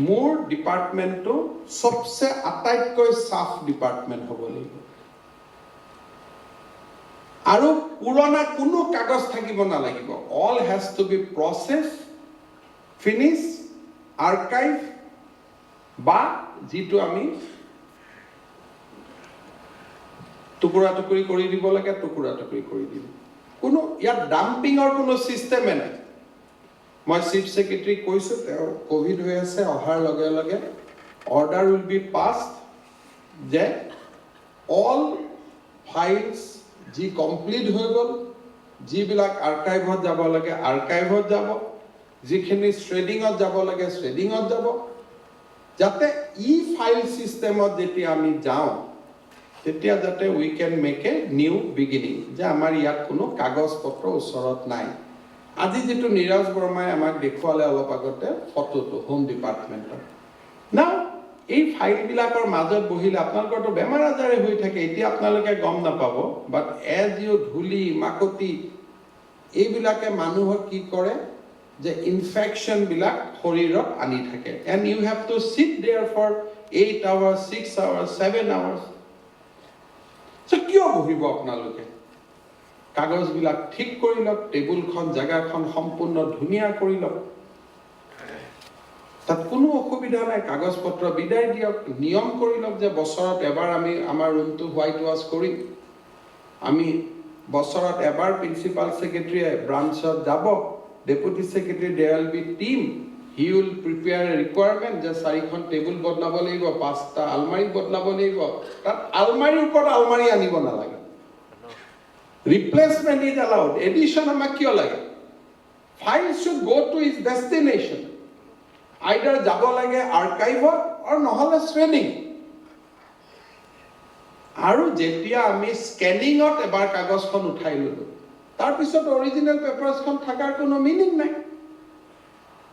মোৰ ডিপাৰ্টমেণ্টটো সবচে আটাইতকৈ সাফ ডিপাৰ্টমেণ্ট হ'ব লাগিব আৰু পুৰণা কোনো কাগজ থাকিব নালাগিব all has to be processed finish archive বা যিটো আমি টুকুৰা টুকুৰি কৰি দিব লাগে টুকুৰা টুকুৰি কৰি দিব কোনো ইয়াত ডাম্পিংৰ কোনো সিস্টেমে নাই মই চিফ সেক্ৰেটাৰী কৈছো তেওঁ কোভিড হৈ আছে অহাৰ লগে লগে অৰ্ডাৰ উইল বি পাছড যে অল ফাইলছ যি কমপ্লিট হৈ গ'ল যিবিলাক আৰ্কাইভত যাব লাগে আৰ্কাইভত যাব যিখিনি শ্ৰেডিঙত যাব লাগে শ্ৰেডিঙত যাব যাতে ই ফাইল সিস্টেমত যেতিয়া আমি যাওঁ তেতিয়া যাতে we can make a new beginning যে আমাৰ ইয়াত কোনো কাগজ পত্ৰ ওচৰত নাই আজি যেটো নিৰাজ বৰ্মাই আমাক দেখুৱালে অলপ আগতে ফটোটো হোম ডিপাৰ্টমেণ্টৰ না এই ফাইল বিলাকৰ মাজত বহিলে আপোনালোকৰটো বেমাৰ আজাৰে হৈ থাকে এতিয়া আপোনালোকে গম নাপাব বাট এজ ইউ ধুলি মাকতি এইবিলাকে মানুহৰ কি কৰে যে ইনফেকশন বিলাক শৰীৰত আনি থাকে and you have to sit there for 8 hours 6 hours 7 hours so কিয় বহিব আপোনালোকে কাগজ বিলাক ঠিক কৰি লওক টেবুলখন জায়গাখন সম্পূৰ্ণ ধুনিয়া কৰি লওক তাত কোনো অসুবিধা নাই কাগজ পত্ৰ বিদায় দিয়ক নিয়ম কৰি লওক যে বছৰত এবাৰ আমি আমাৰ ৰুমটো হোৱাইট ওয়াশ কৰিম আমি বছৰত এবাৰ প্ৰিন্সিপাল সেক্ৰেটাৰী ব্ৰাঞ্চত যাব Deputy Secretary, there will be team. He will prepare a requirement. Just চাৰিখন টেবুল বদলাব লাগিব, পাঁচটা আলমাৰি বদলাব লাগিব। তাত আলমাৰিৰ ওপৰত আলমাৰি আনিব নালাগে। Replacement is allowed. Addition আমাক কিয় লাগে? File should go to its destination. Either যাব লাগে আৰ্কাইভত or নহলে শ্ৰেডিং। আৰু যেতিয়া আমি স্কেনিঙত এবাৰ কাগজখন উঠাই ললো তাৰ পিছত অৰিজিনাল পেপাৰছখন থাকাৰ কোনো মিনিং নাই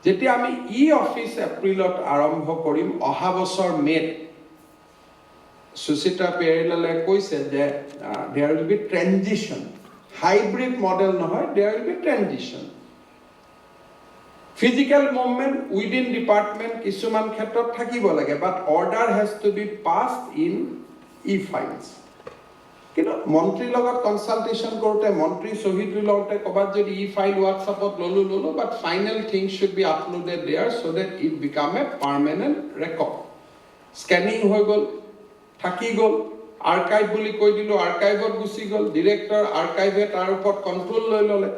যেতিয়া আমি ই অফিস এপ্ৰিলত আৰম্ভ কৰিম অহা বছৰ মেত সুচিতা পেৰিলালে কৈছে যে there will be transition hybrid model নহয় there will be transition physical movement within department কিছুমান ক্ষেত্ৰত থাকিব লাগে but order has to be passed in e-files কিন্তু মন্ত্ৰীৰ লগত কনসালটেশন কৰোতে মন্ত্ৰী সহিত লওঁতে কবাত যদি ই-ফাইল WhatsAppত ললো but final things should be uploaded there so that it become a permanent record scanning হৈ গল থাকি গ'ল আৰ্কাইভ বুলি কৈ দিলোঁ আৰ্কাইভত গুচি গ'ল ডিৰেক্টৰ আৰ্কাইভে তাৰ ওপৰত কণ্ট্ৰল লৈ ল'লে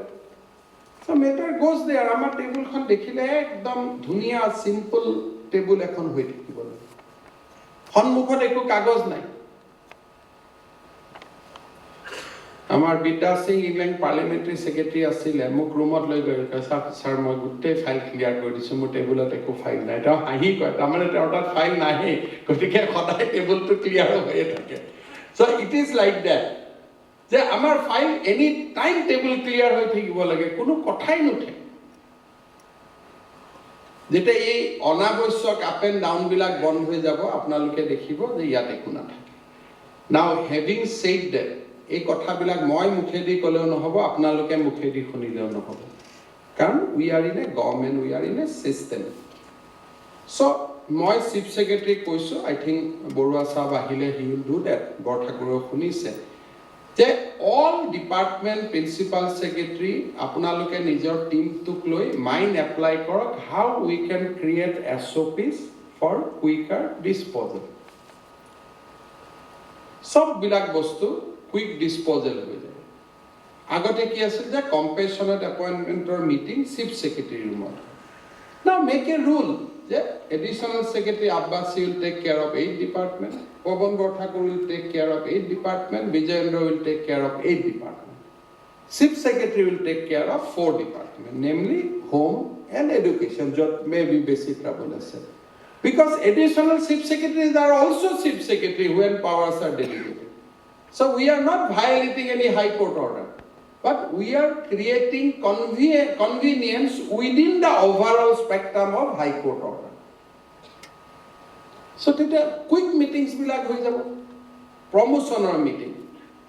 So matter goes there. আমাৰ টেবুলখন দেখিলে একদম ধুনীয়া সিম্পল টেবুল এখন হৈ থাকিব সন্মুখত একো কাগজ নাই আমাৰ বিদ্যা সিং ইংলেণ্ড পাৰ্লিমেণ্টাৰী সেক্ৰেটাৰী আছিলে মোক ৰুমত লৈ গৈ স্যাৰ মই গোটেই ফাইল ক্লিয়াৰ কৰি দিছোঁ মোৰ টেবুলত একো ফাইল নাই তেওঁ হাঁহি কয় তাৰমানে তেওঁৰ তাত ফাইল নাহে গতিকে সদায় টেবুলটো ক্লিয়াৰ হৈয়ে থাকে So it is like that. যে আমাৰ file any time table clear হৈ থাকিব লাগে কোনো কথাই নুঠে যেতিয়া এই অনাবশ্যক আপ এণ্ড ডাউন বিলাক বন্ধ হৈ যাব আপোনালোকে দেখিব যে ইয়াত একো নাথাকে নাও হেভিং সেড দ্যাট এই কথাবিলাক মই মুখেদি ক'লেও নহ'ব আপোনালোকে মুখেদি শুনিলেও নহ'ব কাৰণ we are in a government we are in a system so' মই চিফ ছেক্ৰেটাৰীক কৈছোঁ আই থিংক বৰুৱা চাহাব আহিলে হি উইল ডু ডেট বৰঠাকুৰেও শুনিছে যে অল ডিপাৰ্টমেণ্ট প্ৰিন্সিপাল ছেক্ৰেটাৰী আপোনালোকে নিজৰ টিমটোক লৈ মাইণ্ড এপ্লাই কৰক how we can create SOPs for quicker disposal সববিলাক বস্তু কুইক ডিছপ'জেল হৈ যায় আগতে কি আছিল যে কম্পেশ্যনেট এপইণ্টমেণ্টৰ মিটিং চিফ ছেক্ৰেটাৰী ৰুমত নাও মেক এ ৰুল যে additional secretary Abbasi will take care of 8 department Pawan Borthakur will take care of 8 departments, Vijayendra will take care of 8 departments. Chief Secretary will take care of 4 departments, namely Home and Education, that may be basic trouble as well. Because additional Chief Secretaries are also Chief Secretary when powers are delegated. So we are not violating any High Court order, but we are creating convenience within the overall spectrum of High Court order. So তেতিয়া quick meetings বিলাক হৈ যাব প্ৰমোশনৰ meeting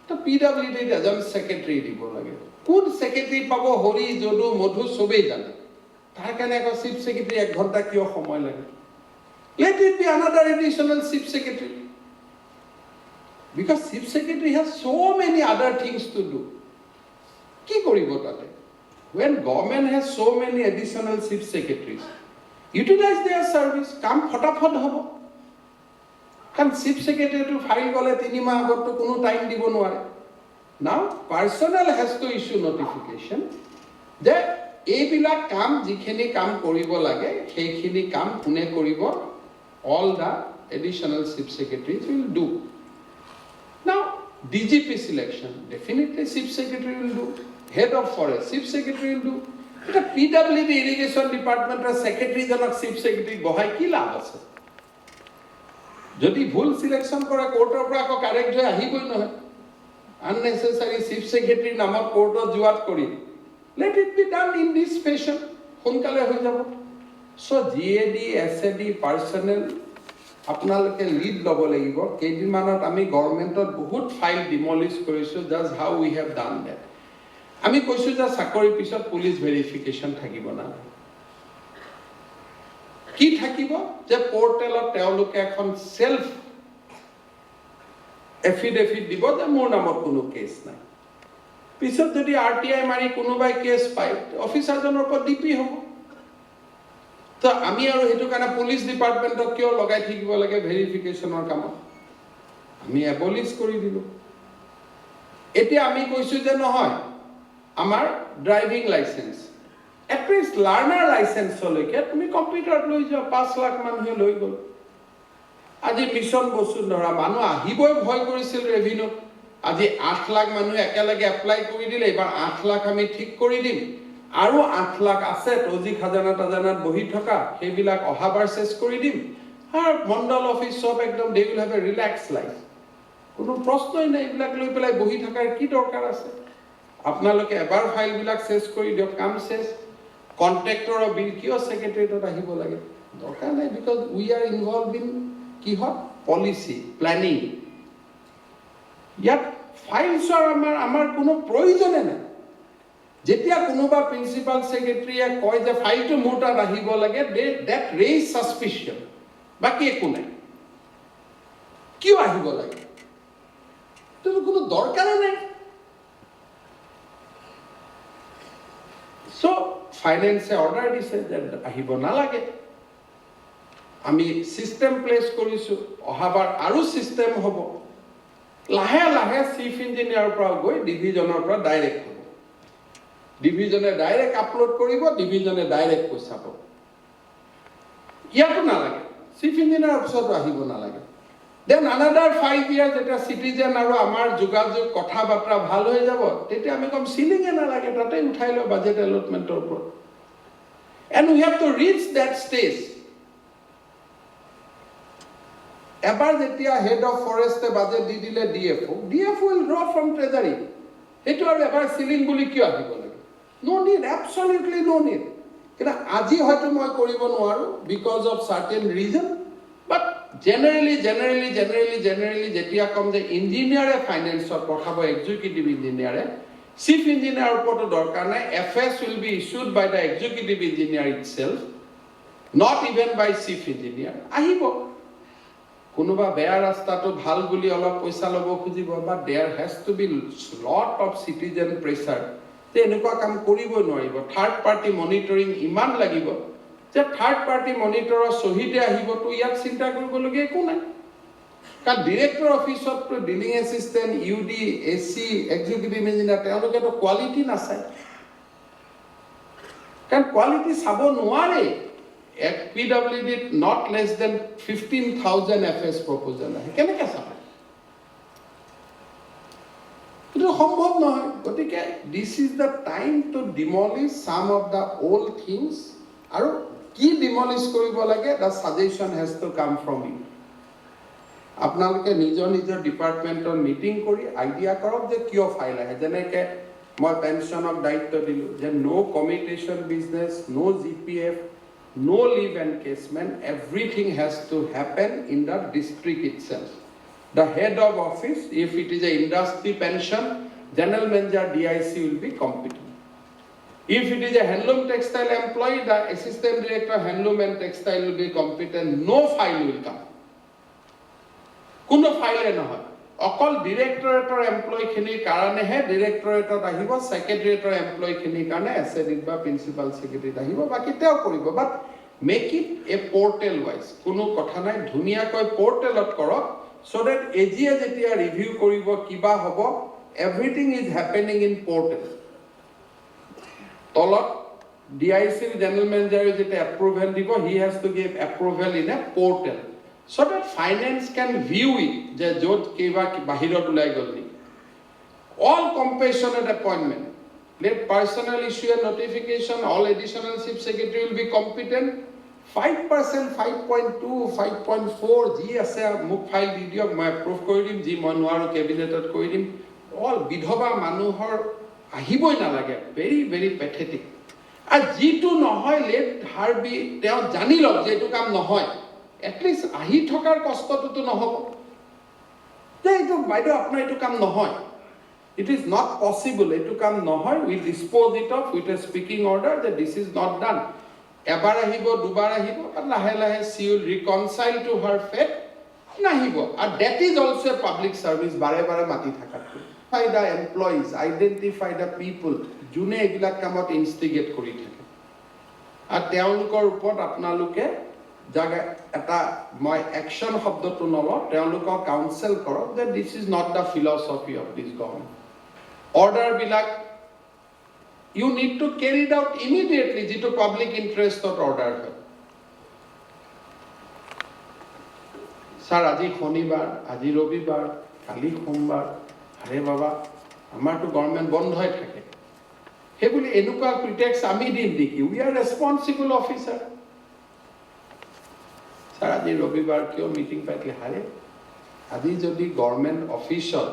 তো PWD এজন secretary দিব লাগে কোন secretary পাব হৰি যদু মধু সবেই জানে তাৰ কাৰণে আকৌ চিফ সেক্ৰেটাৰী 1 ঘণ্টা কিয় সময় লাগে let it be another additional chief secretary because chief secretary has so many other things to do কি কৰিব তাতে when government has so many additional chief secretaries utilize their service কাম ফটাফট হ'ব Can chief secretary to file gole 3 মাহ আগত কোনো time দিব নোৱাৰে now personnel has to issue notification যে এইবিলাক কাম যিখিনি কাম কৰিব লাগে সেইখিনি কাম কোনে কৰিব all the additional chief secretaries will do now DGP selection definitely chief secretary will do head of forest chief secretary will do এটা PWD irrigation department secretary জনক chief secretary বহাই কি লাভ আছে যদি ভুল সিলেকশন কৰে কোৰ্টৰ পৰা আকৌ কাৰেক্ট হৈ আহিবই নহয় unnecessary chief secretary নামত কোৰ্টত জুৱাত কৰি let it be done in this fashion সোনকালে হৈ যাব so GAD SAD personnel আপোনালোকে লিড ল'ব লাগিব কেইদিনমানত আমি গভৰ্ণমেণ্টত বহুত ফাইল ডিমলিছ কৰিছোঁ just how we have done that আমি কৈছোঁ যে চাকৰি পিছত পুলিচ ভেৰিফিকেশ্যন থাকিব না কি থাকিব যে পোৰ্টেলত তেওঁলোকে এখন সেলফ এফিডেভিট দিব যে মোৰ নামত কোনো কেছ নাই পিছত যদি RTI মাৰি কোনোবাই কেছ পায় অফিচাৰজনৰ ওপৰত DP হ'ব তো আমি আৰু হেতু কাৰণে পুলিচ ডিপাৰ্টমেণ্টক কিয় লগাই থাকিব লাগে ভেৰিফিকেশ্যনৰ কামত আমি এবলিশ কৰি দিলো এতিয়া আমি কৈছোঁ যে নহয় আমাৰ driving licence At least learner license লৈকে তুমি কম্পিউটাৰত লৈ যাও 5 লাখ মানুহে লৈ গল আজি মিছন বসুন্ধৰা মানুহ আহিবই ভয় কৰিছিল ৰেভিনিউ আজি 8 লাখ মানুহ একেলগে এপ্লাই কৰি দিলে এবাৰ 8 লাখ আমি ঠিক কৰি দিম আৰু 8 লাখ আছে টজি খাজানাত বহি থকা সেইবিলাক অহাবাৰ শেষ কৰি দিম আৰু মণ্ডল অফিস সব একদম they will have a relax life কোনো প্ৰশ্নই নাই এইবিলাক লৈ পেলাই বহি থকাৰ কি দৰকাৰ আছে আপোনালোকে এবাৰ ফাইল বিলাক শেষ কৰি দিয়ক কাম শেষ Contractor or bill kiyo secretariat ahibo lage dorkar nai because we are involved in ki hot policy planning yat files are amar kono proyojone na jetia konoba principal secretary koy je file to mota ahibo lage that raise suspicion baki eku nai kiyo ahibo lage to kono dorkar nai so finance order dice that ahibo na lage আমি system place কৰিছো অহাবাৰ আৰু system হ'ব লাহে লাহে chief ইঞ্জিনিয়াৰৰ পৰা গৈ ডিভিজনৰ পৰা ডাইৰেক্ট হ'ব ডিভিজনে ডাইৰেক্ট আপলোড কৰিব ডিভিজনে ডাইৰেক্ট পইচা পাব ইয়াতো নালাগে চিফ ইঞ্জিনিয়াৰ অফিচত আহিব নালাগে দেন another 5 years এটা সিটিজেন আৰু আমাৰ যোগাযোগ কথা বাৰ্তা ভাল হৈ যাব তেতিয়া আমি কম সিলিং নালাগে তাতে উঠাই লও বাজেট এলটমেন্টৰ ওপৰত and we have to reach that stage এবাৰ যেতিয়া হেড অফ ফৰেষ্টে বাজেট দি দিলে DFO will draw from treasury এটো আৰু এবাৰ সিলিং বুলি কিয় আহিব লাগে no need absolutely no need কিন্তু আজি হয়তো মই কৰিব নোৱাৰো because of certain reason but generally যেতিয়া কম যে ইঞ্জিনিয়াৰে ফাইনান্সৰ পঠাব এক্সিকিউটিভ ইঞ্জিনিয়াৰে চিফ ইঞ্জিনিয়াৰৰ ওপৰতো দৰকাৰ নাই FS will be issued by the executive engineer itself not even by chief engineer আহিব কোনোবা বেয়া ৰাস্তাটো ভাল বুলি অলপ পইচা লব খুজিব বা there has to be lot of citizen pressure যে এনেকুৱা কাম কৰিবই নোৱাৰিব থাৰ্ড পাৰ্টি মনিটৰিং ইমান লাগিব যে থাৰ্ড পাৰ্টি মনিটৰৰ সহিতে আহিব তো ইয়াত চিন্তা কৰিবলগীয়া একো নাই কাৰণ ডিৰেক্টৰ অফিচত তো dealing assistant UD AC executive engineer তেওঁলোকে তো কোৱালিটি নাচায় কাৰণ কোৱালিটি চাব নোৱাৰে এক PWD not less than 15,000 FS proposal আহে কেনেকৈ চাব কিন্তু সম্ভৱ নহয় গতিকে this is the time to demolish some of the old things আৰু কি demolish কৰিব লাগে the suggestion has to come from you আপোনালোকে নিজৰ ডিপাৰ্টমেন্টৰ মিটিং কৰি আইডিয়া কৰক যে কিয় ফাইল আহে যেনেকৈ মই পেনশনক দায়িত্ব দিলো যে নো commutation business no GPF no leave encasement everything has to happen in the district itself the head of office if it is a industry pension general manager DIC will be competent if it is a handloom textile employee the assistant director handloom and textile will be competent no file will come কোনো ফাইলে নহয় অকল ডিৰেক্টৰেটৰ employee খিনিৰ কাৰণেহে ডিৰেক্টৰেটত আহিব সেক্ৰেটাৰিয়েটৰ employee খিনিৰ কাৰণে এছএডিত বা প্ৰিন্সিপাল সেক্ৰেটাৰিত আহিব বাকি তেও কৰিব but make it a portal wise কোনো কথা নাই ধুনিয়াকৈ পোৰ্টেলত কৰক সো দ্যাট এজিয়ে যেতিয়া ৰিভিউ কৰিব কিবা হ'ব everything is happening in portal তলত ডিআইসি জেনাৰেল মেনেজাৰ যেতিয়া এপ্ৰুভেল দিব he has to give approval in a portal so that finance can view it je jot kiba bahirot ulai gol ni all compassionate appointment let personnel issue a notification all additional chief secretary will be competent 5% 5.2 5.4 ji ase muk file di diok moi approve kori dim ji moi noaru cabinet ot kori dim all bidhoba manuhor ahiboi na lage very pathetic a jitu nohoy let her be teo jani log je etu kam nohoy at least ahi thokar kostotu to nohob je etu baido apna etu kam nohoy it is not possible etu kam nohoy we dispose it of with a speaking order that this is not done ebar ahibo dubar ahibo and lahe she will reconcile to her fate nahibo and that is also a public service bare mati thakat identify the employees identify the people june egila kamot instigate kori thake আর তেওঁলোকৰ ওপৰত আপোনালোকে জাগা এটা মই action শব্দটো নল তেওঁলোকক counsel কৰক যে this is not da philosophy of this government order বিলাক you need to carry it out immediately যেটো পাবলিক ইন্টারেস্টত অর্ডার হয় স্যার আজি শনিবার আজি রবিবার কালি সোমবার আরে বাবা আমার তো গভর্নমেন্ট বন্ধ হয়ে থাকে হে বলি এনুকা প্রিটেক্স আমি দিন দেখি we are responsible officer sir আজি রবিবার কিয় মিটিং পাইলে হারে আজি যদি গভর্নমেন্ট অফিসত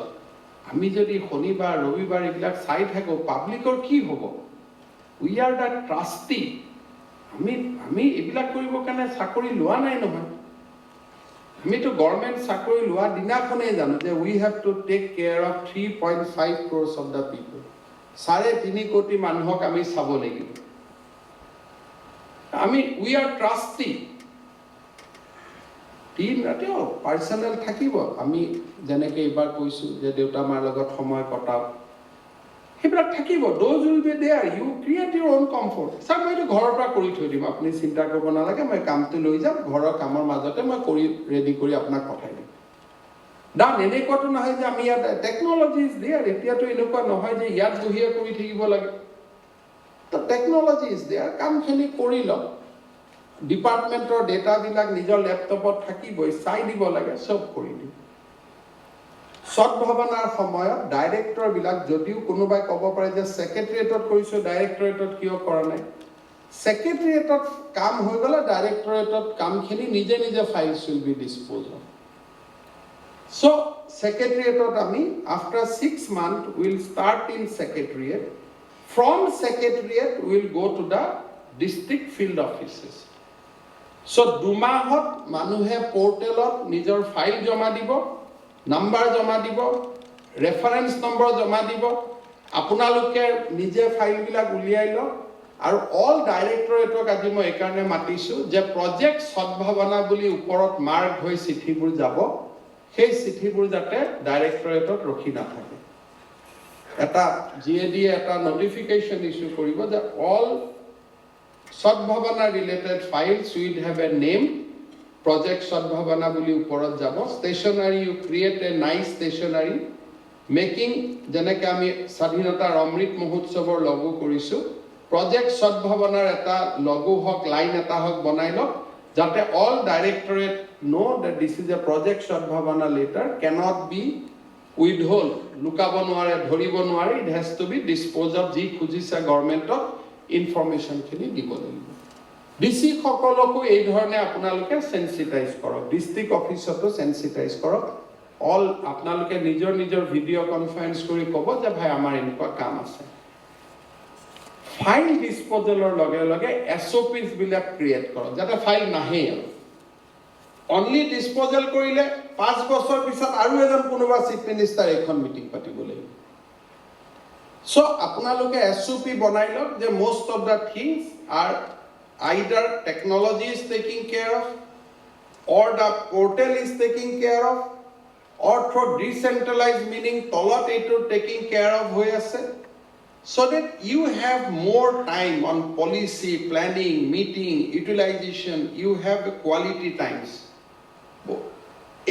আমি যদি শনিবার রবিবার এগুলা চাই থাকো পাবলিকৰ কি হ'ব উই আৰ দা ট্ৰাস্টি আমি এগুলা কৰিব কাৰণে চাকৰি লোৱা নাই নহয় আমি তো গভৰ্নমেন্ট চাকৰি লোৱা দিনাখনে জানো যে we have to take care of 3.5 crores of the people 3.5 কোটি মানুহক আমি চাব লাগিব আমি উই আর ট্রাস্টি দিন ৰাতিও পাৰ্সোনেল থাকিব আমি যেনেকৈ এবাৰ কৈছো যে দেউতা মাৰ লগত সময় কটাও সেইবিলাক থাকিব, those will be there, you create your own comfort. Sir, মই এইটো ঘৰৰ পৰা কৰি থৈ দিম, আপুনি চিন্তা কৰিব নালাগে, মই কামটো লৈ যাম, ঘৰৰ কামৰ মাজতে মই কৰি ৰেডি কৰি আপোনাক পঠাই দিম। ডান, এনেকুৱাটো নহয় যে আমি ইয়াত টেকন'লজি ইজ দেয়াৰ, এতিয়াতো এনেকুৱা নহয় যে ইয়াত বহিয়ে কৰি থাকিব লাগে। তো টেকন'লজি ইজ দেয়াৰ, কামখিনি কৰি লওক, ডিপাৰ্টমেণ্টৰ ডেটাবিলাক নিজৰ লেপটপত থাকিবই, চাই দিব লাগে, চব কৰি দিম। সদ্ভাৱনাৰ সময়ত ডাইৰেক্টৰবিলাক যদিও কোনোবাই ক'ব পাৰে যে ছেক্ৰেটাৰিয়েটত কৰিছোঁ, ডাইৰেক্টৰেটত কিয় কৰা নাই, ছেক্ৰেটাৰিয়েটত কাম হৈ গ'লে ডাইৰেক্টৰেটত কামখিনি নিজে নিজে files will be dispose of. So, Secretariat আমি after 6 months will start in Secretariat. From Secretariat will go to the district field offices. So, দুমাহত মানুহে পোৰ্টেলত নিজৰ ফাইল জমা দিব, নাম্বাৰ জমা দিব, ৰেফাৰেন্স নম্বৰ জমা দিব, আপোনালোকে নিজে ফাইলবিলাক উলিয়াই লওক। আৰু অল ডাইৰেক্টৰেটক আজি মই এইকাৰণে মাতিছোঁ যে প্ৰজেক্ট সদ্ভাৱনা বুলি ওপৰত মাৰ্ক হৈ চিঠিবোৰ যাব, সেই চিঠিবোৰ যাতে ডাইৰেক্টৰেটত ৰখি নাথাকে। এটা জিএডি এটা নটিফিকেশ্যন ইছ্যু কৰিব যে all Sadbhavana related files will have a name, project Sadbhavana বুলি ওপৰত যাব। Stationery, you create a nice stationery making, যেনেকৈ আমি স্বাধীনতাৰ অমৃত মহোৎসৱৰ লগো কৰিছোঁ, প্ৰজেক্ট সদ্ভাৱনাৰ এটা লগো হওক, লাইন এটা হওক বনাই লওক, যাতে all directorate know that this is a project Sadbhavana letter, cannot be withhold, লুকাব নোৱাৰে, ধৰিব নোৱাৰে, it has to be disposed of, যি খুজিছে গভৰ্ণমেণ্টক ইনফৰমেশ্যনখিনি দিব লাগিব। ডিচি সকলকো এই ধৰণে আপোনালোকে সেন্সিটাইজ কৰক, ডিষ্ট্ৰিক্ট অফিচতো সেন্সিটাইজ কৰক। অল আপোনালোকে নিজৰ নিজৰ ভিডিঅ' কনফাৰেন্স কৰি ক'ব যে ভাই আমাৰ এনেকুৱা কাম আছে। ফাইল ডিসপোজেলৰ লগে লগে এছঅ'পিছ বিলাক ক্ৰিয়েট কৰক, যাতে ফাইল নাহে। অনলি ডিসপোজেল কৰিলে 5 বছৰ পিছত আৰু এজন কোনোবা চিফ মিনিষ্টাৰ এখন মিটিং পাতিব লাগিব। সো আপোনালোকে এছঅ'পি বনাই লওক যে most of the things are either technology is taking care of, or the portal is taking care of, or through decentralized meaning তলত এইটো taking care of হৈ আছে। So that you have more time on policy, planning, meeting, utilization, you have quality times.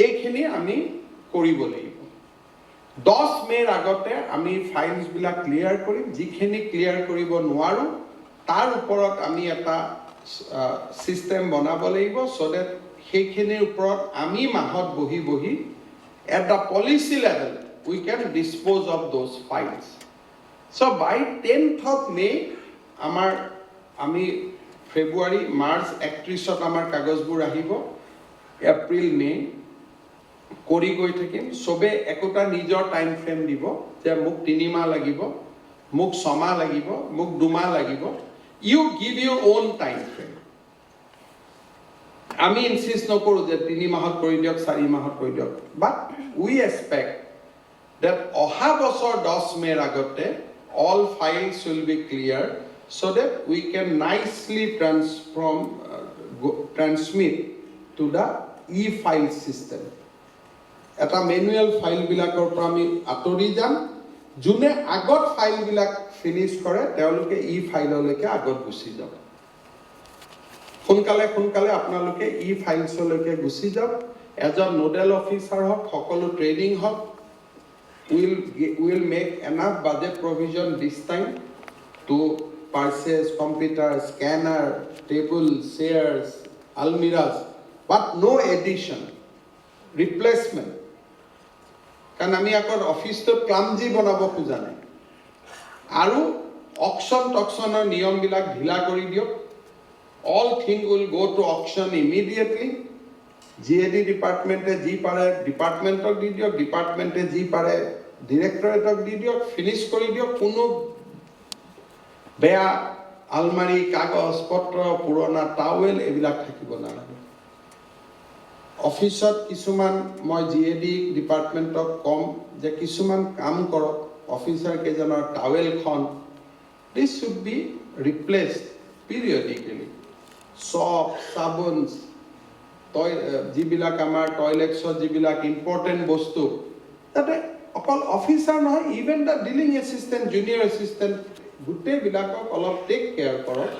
এইখিনি আমি কৰিব লাগিব। 10 মেৰ আগতে আমি ফাইলছ বিলাক ক্লিয়াৰ কৰিম, যিখিনি ক্লিয়াৰ কৰিব নোৱাৰো তাৰ ওপৰত আমি এটা সিস্টেম বনাব লাগিব, so that সেইখিনিৰ ওপৰত আমি মাহত বহি বহি at the policy level we can dispose of those files. So by 10th of May, আমি ফেব্ৰুৱাৰী, মাৰ্চ 31ত আমাৰ কাগজবোৰ আহিব, এপ্ৰিল, মে কৰি গৈ থাকিম। সবে একোটা নিজৰ টাইম ফ্ৰেম দিব যে মোক 3 মাহ লাগিব, মোক 6 মাহ লাগিব, মোক 2 মাহ লাগিব। ইউ গিভ ইউৰ ওন টাইম ফ্ৰেম। আমি ইনসিষ্ট নকৰোঁ যে 3 মাহত কৰি দিয়ক, 4 মাহত কৰি দিয়ক, বাট উই এক্সপেক্ট that অহা বছৰ 10 মেৰ আগতে all files will be clear, so that we can nicely transmit to the e-file system. এটা manual file বিলাকৰ পৰা আমি আঁতৰি যাম, যোনে আগত ফাইল বিলাক ফিনিশ কৰে তেওঁলোকে e-ফাইললৈকে আগত গুচি যাব। সোনকালে আপোনালোকে e-ফাইলছলৈকে গুচি যাওক। এজন নোডেল অফিচাৰ হওক, সকলো ট্ৰেইনিং হওক, will make enough budget provision this time to purchase computer, scanner, table, chairs, almirahs, but no addition, replacement. কাৰণ আমি আকৌ অফিচটো ক্লামজি বনাব খোজা নাই। আৰু অকশ্যনৰ নিয়মবিলাক ঢিলা কৰি দিয়ক। All things will go to auction immediately. GAD ডিপাৰ্টমেণ্টে যি পাৰে ডিপাৰ্টমেণ্টক দি দিয়ক, ডিপাৰ্টমেণ্টে যি পাৰে ডিৰেক্টৰেটক দি দিয়ক, ফিনিশ কৰি দিয়ক। কোনো বেয়া আলমাৰি, কাগজ পত্ৰ, পুৰণা টাৱেল এইবিলাক থাকিব নালাগে। অফিচত কিছুমান মই GAD ডিপাৰ্টমেণ্টক ক'ম যে কিছুমান কাম কৰক, অফিচাৰ কেইজনৰ টাৱেলখন দিছ শুড বি ৰিপ্লেচড পিৰিয়ডিকেলি। চপ, চাবোন, যিবিলাক আমাৰ টয়লেটছৰ যিবিলাক ইম্পৰ্টেণ্ট বস্তু, তাতে অকল অফিচাৰ নহয়, even the dealing assistant, junior assistant গোটেইবিলাকক অলপ টেক কেয়াৰ কৰক,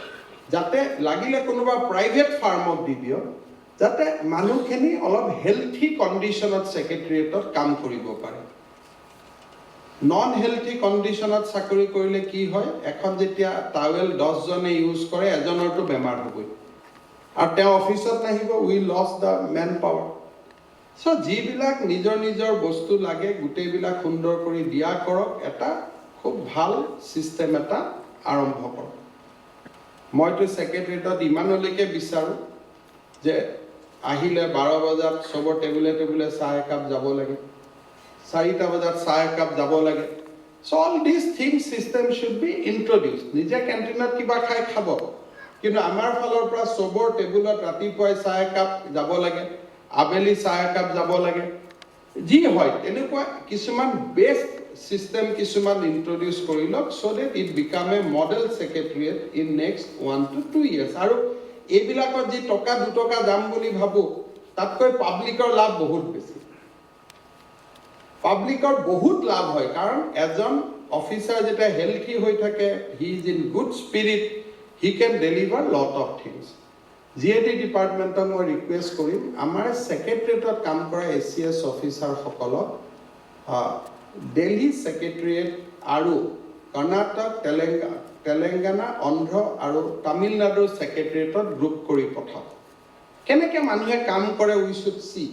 যাতে লাগিলে কোনোবা প্ৰাইভেট ফাৰ্মক দি দিয়ক, যাতে মানুহখিনি অলপ হেল্থি কণ্ডিশ্যনত ছেক্ৰেটেৰিয়েটত কাম কৰিব পাৰে। নন হেল্থি কণ্ডিশ্যনত চাকৰি কৰিলে কি হয়, এখন যেতিয়া টাৱেল 10জনে ইউজ কৰে, এজনৰতো বেমাৰ হ'বই, আৰু তেওঁ অফিচত নাহিব, উই লছ দ্য মেন পাৱাৰ। চ' যিবিলাক নিজৰ নিজৰ বস্তু লাগে গোটেইবিলাক সুন্দৰ কৰি দিয়া কৰক, এটা খুব ভাল ছিষ্টেম এটা আৰম্ভ কৰক। মইতো ছেক্ৰেটেৰিয়েটত ইমানলৈকে বিচাৰোঁ যে আহিলে 12 বজাত চবৰ টেবুলে টেবুলে চাহ একাপ যাব লাগে, 4টা বজাত চাহ একাপ যাব লাগে। So' all this things system should be introduce. নিজে কেণ্টিনত কিবা খাই খাব, কিন্তু আমাৰ ফালৰ পৰা চবৰ টেবুলত ৰাতিপুৱাই চাহ একাপ যাব লাগে, আবেলি চাহ একাপ যাব লাগে, যি হয় তেনেকুৱা কিছুমান বেষ্ট চিষ্টেম কিছুমান ইন্ট্ৰডিউচ কৰি লওক, so' that it become a model secretariat in next 1 to 2 years। আৰু এইবিলাকত যি টকা 2 টকা যাম বুলি ভাবোঁ, তাতকৈ পাব্লিকৰ লাভ বহুত বেছি। পাব্লিকৰ বহুত লাভ হয়, কাৰণ এজন অফিচাৰ যেতিয়া হেল্থি হৈ থাকে, he is in good spirit, he can deliver lot of things. GAD ডিপাৰ্টমেণ্টক মই ৰিকুৱেষ্ট কৰিম, আমাৰ ছেক্ৰেটেৰিয়েটত কাম কৰা ACS অফিচাৰসকলক দিল্লী ছেক্ৰেটেৰিয়েট আৰু কৰ্ণাটক, তেলেংগানা, অন্ধ্ৰ আৰু তামিলনাডুৰ ছেক্ৰেটেৰিয়েটত গ্ৰুপ কৰি পঠাওক। কেনেকৈ মানুহে কাম কৰে উই শুড চি।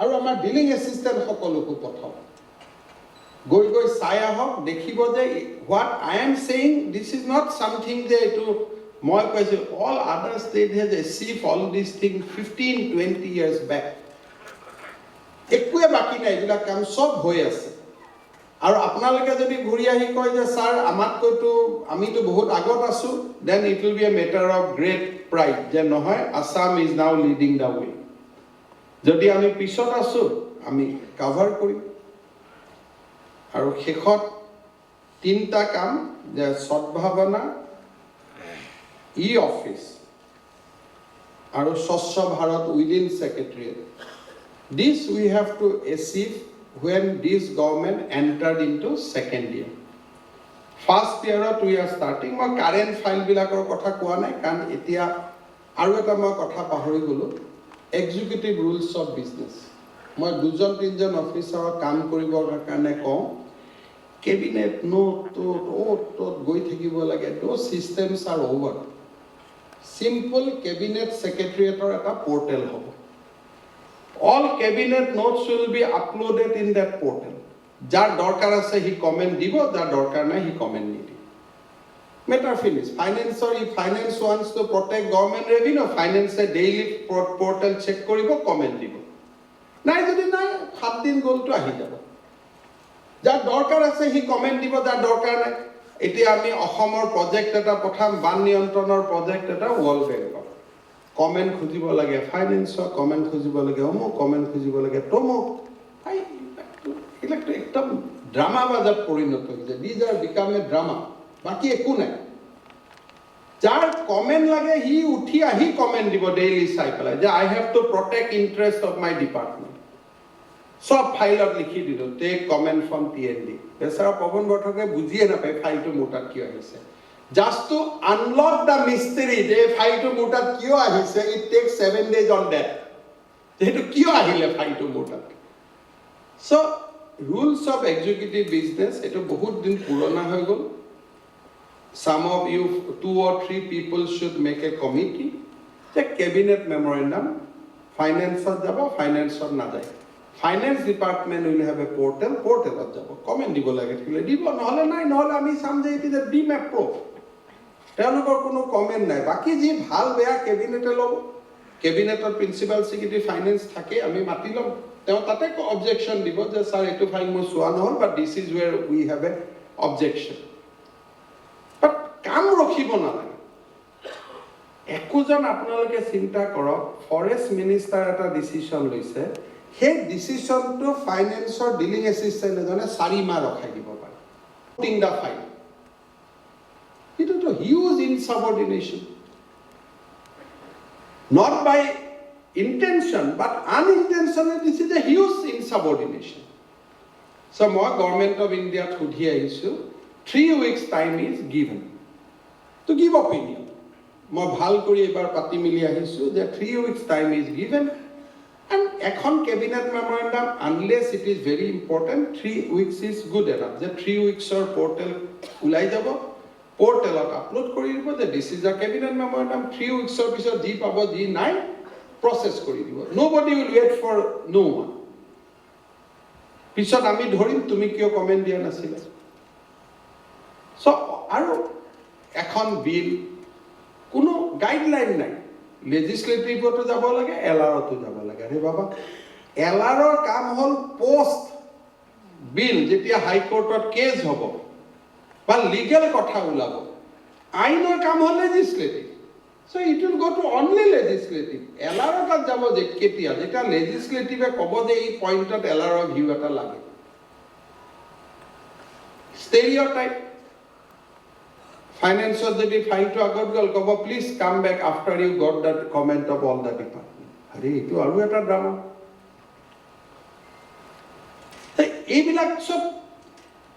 আৰু আমাৰ ডিলিং এছিষ্টেণ্ট সকলকো পঠাওক, গৈ গৈ চাই আহক, দেখিব যে what I am saying this is not something যে এইটো মই কৈছোঁ, all other state has achieve all this thing 15-20 years back. একোৱে বাকী নাই, এইবিলাক কাম চব হৈ আছে। আৰু আপোনালোকে যদি ঘূৰি আহি কয় যে ছাৰ আমাতকৈতো আমিতো বহুত আগত আছোঁ, then it will be a matter of great pride যে নহয়, Assam is now leading the way. যদি আমি পিছত আছোঁ, আমি কাভাৰ কৰিম। আৰু শেষত 3টা কাম, যে সদ্ভাৱনা, অফিচ আৰু স্বচ্ছ Bharat within secretariat. This we have to achieve when this government entered into second year. First year we are starting, মই কাৰেণ্ট ফাইলবিলাকৰ কথা কোৱা নাই, কাৰণ এতিয়া আৰু এটা মই কথা পাহৰি গ'লোঁ, এক্সিকিউটিভ ৰুলছ অফ বিজনেছ। মই 2-3জন অফিচাৰক কাম কৰিবৰ কাৰণে কওঁ, কেবিনেট নোট ত'ত গৈ থাকিব লাগে, those systems are over. Simple cabinet ছেক্ৰেটেৰিয়েটৰ এটা পৰ্টেল হ'ব। All cabinet notes will be uploaded in that portal. যাৰ দৰকাৰ আছে হি কমেণ্ট দিব, যাৰ দৰকাৰ নাই হি কমেণ্ট নিদিব। Matter finish. ফাইনেন্সৰ finance wants to protect government revenue, ফাইনেন্সে ডেইলি পৰ্টেল চেক কৰিব, কমেণ্ট দিব। নাই যদি নাই, 7 দিন গ'লতো আহি যাব। যাৰ দৰকাৰ আছে হি কমেণ্ট দিব, যাৰ দৰকাৰ নাই। এতিয়া আমি অসমৰ প্ৰজেক্ট এটা পঠাম, বান নিয়ন্ত্ৰণৰ প্ৰজেক্ট এটা ৱৰ্ল্ড বেংকৰ, কমেণ্ট খুজিব লাগে ফাইনেন্সৰ, কমেণ্ট খুজিব লাগে অমুক, কমেণ্ট খুজিব লাগে তমুক। এইবিলাকতো একদম ড্ৰামা বাজাত পৰিণত হৈছে। These are become a drama, বাকী একো নাই। যাৰ কমেণ্ট লাগে সি উঠি আহি কমেণ্ট দিব ডেইলি চাই পেলাই, যে I have to protect interest of my department. চব ফাইলত লিখি দিলোঁ, টেক কমেণ্ট ফ্ৰম TND। বেচাৰা পৱন বৰ্ধকে বুজিয়ে নাপায় ফাইলটো মোৰ তাত কিয় আহিছে। Just to unlock the mystery, যে ফাইলটো মোৰ তাত কিয় আহিছে, it takes 7 days on that. যেহেতু কিয় আহিলে ফাইলটো মোৰ তাত। So, rules of executive business, এইটো বহুত দিন পুৰণা হৈ গ'ল। Some of you, 2 or 3 people should make a committee, যে cabinet memorandum, ফাইনেন্সত যাব, ফাইনেন্সত নাযায়। Finance department will have A portal, পৰ্টেলত যাব, কমেণ্ট দিব লাগে থাকিলে দিব, নহ'লে নাই, নহ'লে আমি চাম যে ইট ইজ এ ডিম এপ্ৰ'ভ। তেওঁলোকৰ কোনো কমেণ্ট নাই। বাকী যি ভাল বেয়া কেবিনেটে ল'ব, কেবিনেটত প্ৰিন্সিপাল ছেক্ৰেটাৰী ফাইনেন্স থাকে, আমি মাতি ল'ম, তেওঁ তাতে অবজেকশ্যন দিব যে ছাৰ এইটো ফাইল মোৰ চোৱা নহ'ল, but this is where we have a objection. But কাম ৰখিব নালাগে। একোজন আপোনালোকে চিন্তা কৰক, ফৰেষ্ট মিনিষ্টাৰ এটা ডিচিশ্যন লৈছে, সেই ডিচিশ্যনটো ফাইনেন্সৰ ডিলিং এছিষ্টেণ্ট এজনে 4 মাহ ৰখাই দিব পাৰে। পুটিং দ্য ফাইল, এইটোতো huge insubordination, not by intention but unintentional, this is a huge insubordination. So মই গভৰ্ণমেণ্ট অফ ইণ্ডিয়াত সুধি আহিছোঁ 3 weeks time is given to give opinion মই ভাল কৰি এবাৰ পাতি মিলি আহিছোঁ যে 3 weeks time is given and এখন cabinet memorandum unless it is very important 3 weeks is good enough যে 3 weeksৰ পৰ্টেল ওলাই যাব পৰ্টেলত আপলোড কৰি দিব যে this is a cabinet memorandum 3 weeksৰ পিছত যি পাব যি নাই প্ৰচেছ কৰি দিব nobody will wait for no one পিছত আমি ধৰিম তুমি কিয় কমেণ্ট দিয়া নাছিলে চ' আৰু এখন বিল কোনো গাইডলাইন নাই লেজিসলেটিভতো যাব লাগে এলআৰতো যাব লাগে আৰে বাবা এলআৰৰ কাম হ'ল পোষ্ট বিল যেতিয়া হাইকোৰ্টত কেছ হ'ব বা লিগেল কথা ওলাব আইনৰ কাম হ'ল legislative So it will go to only legislative. LR kat jabo je ketia jeta legislative e kobo je ei point at LR view eta lage. Stereotype. Finance jodi file to agot gol kobo please come back after you got that comment of all the department. Are etu aru eta drama. Ei bilak sob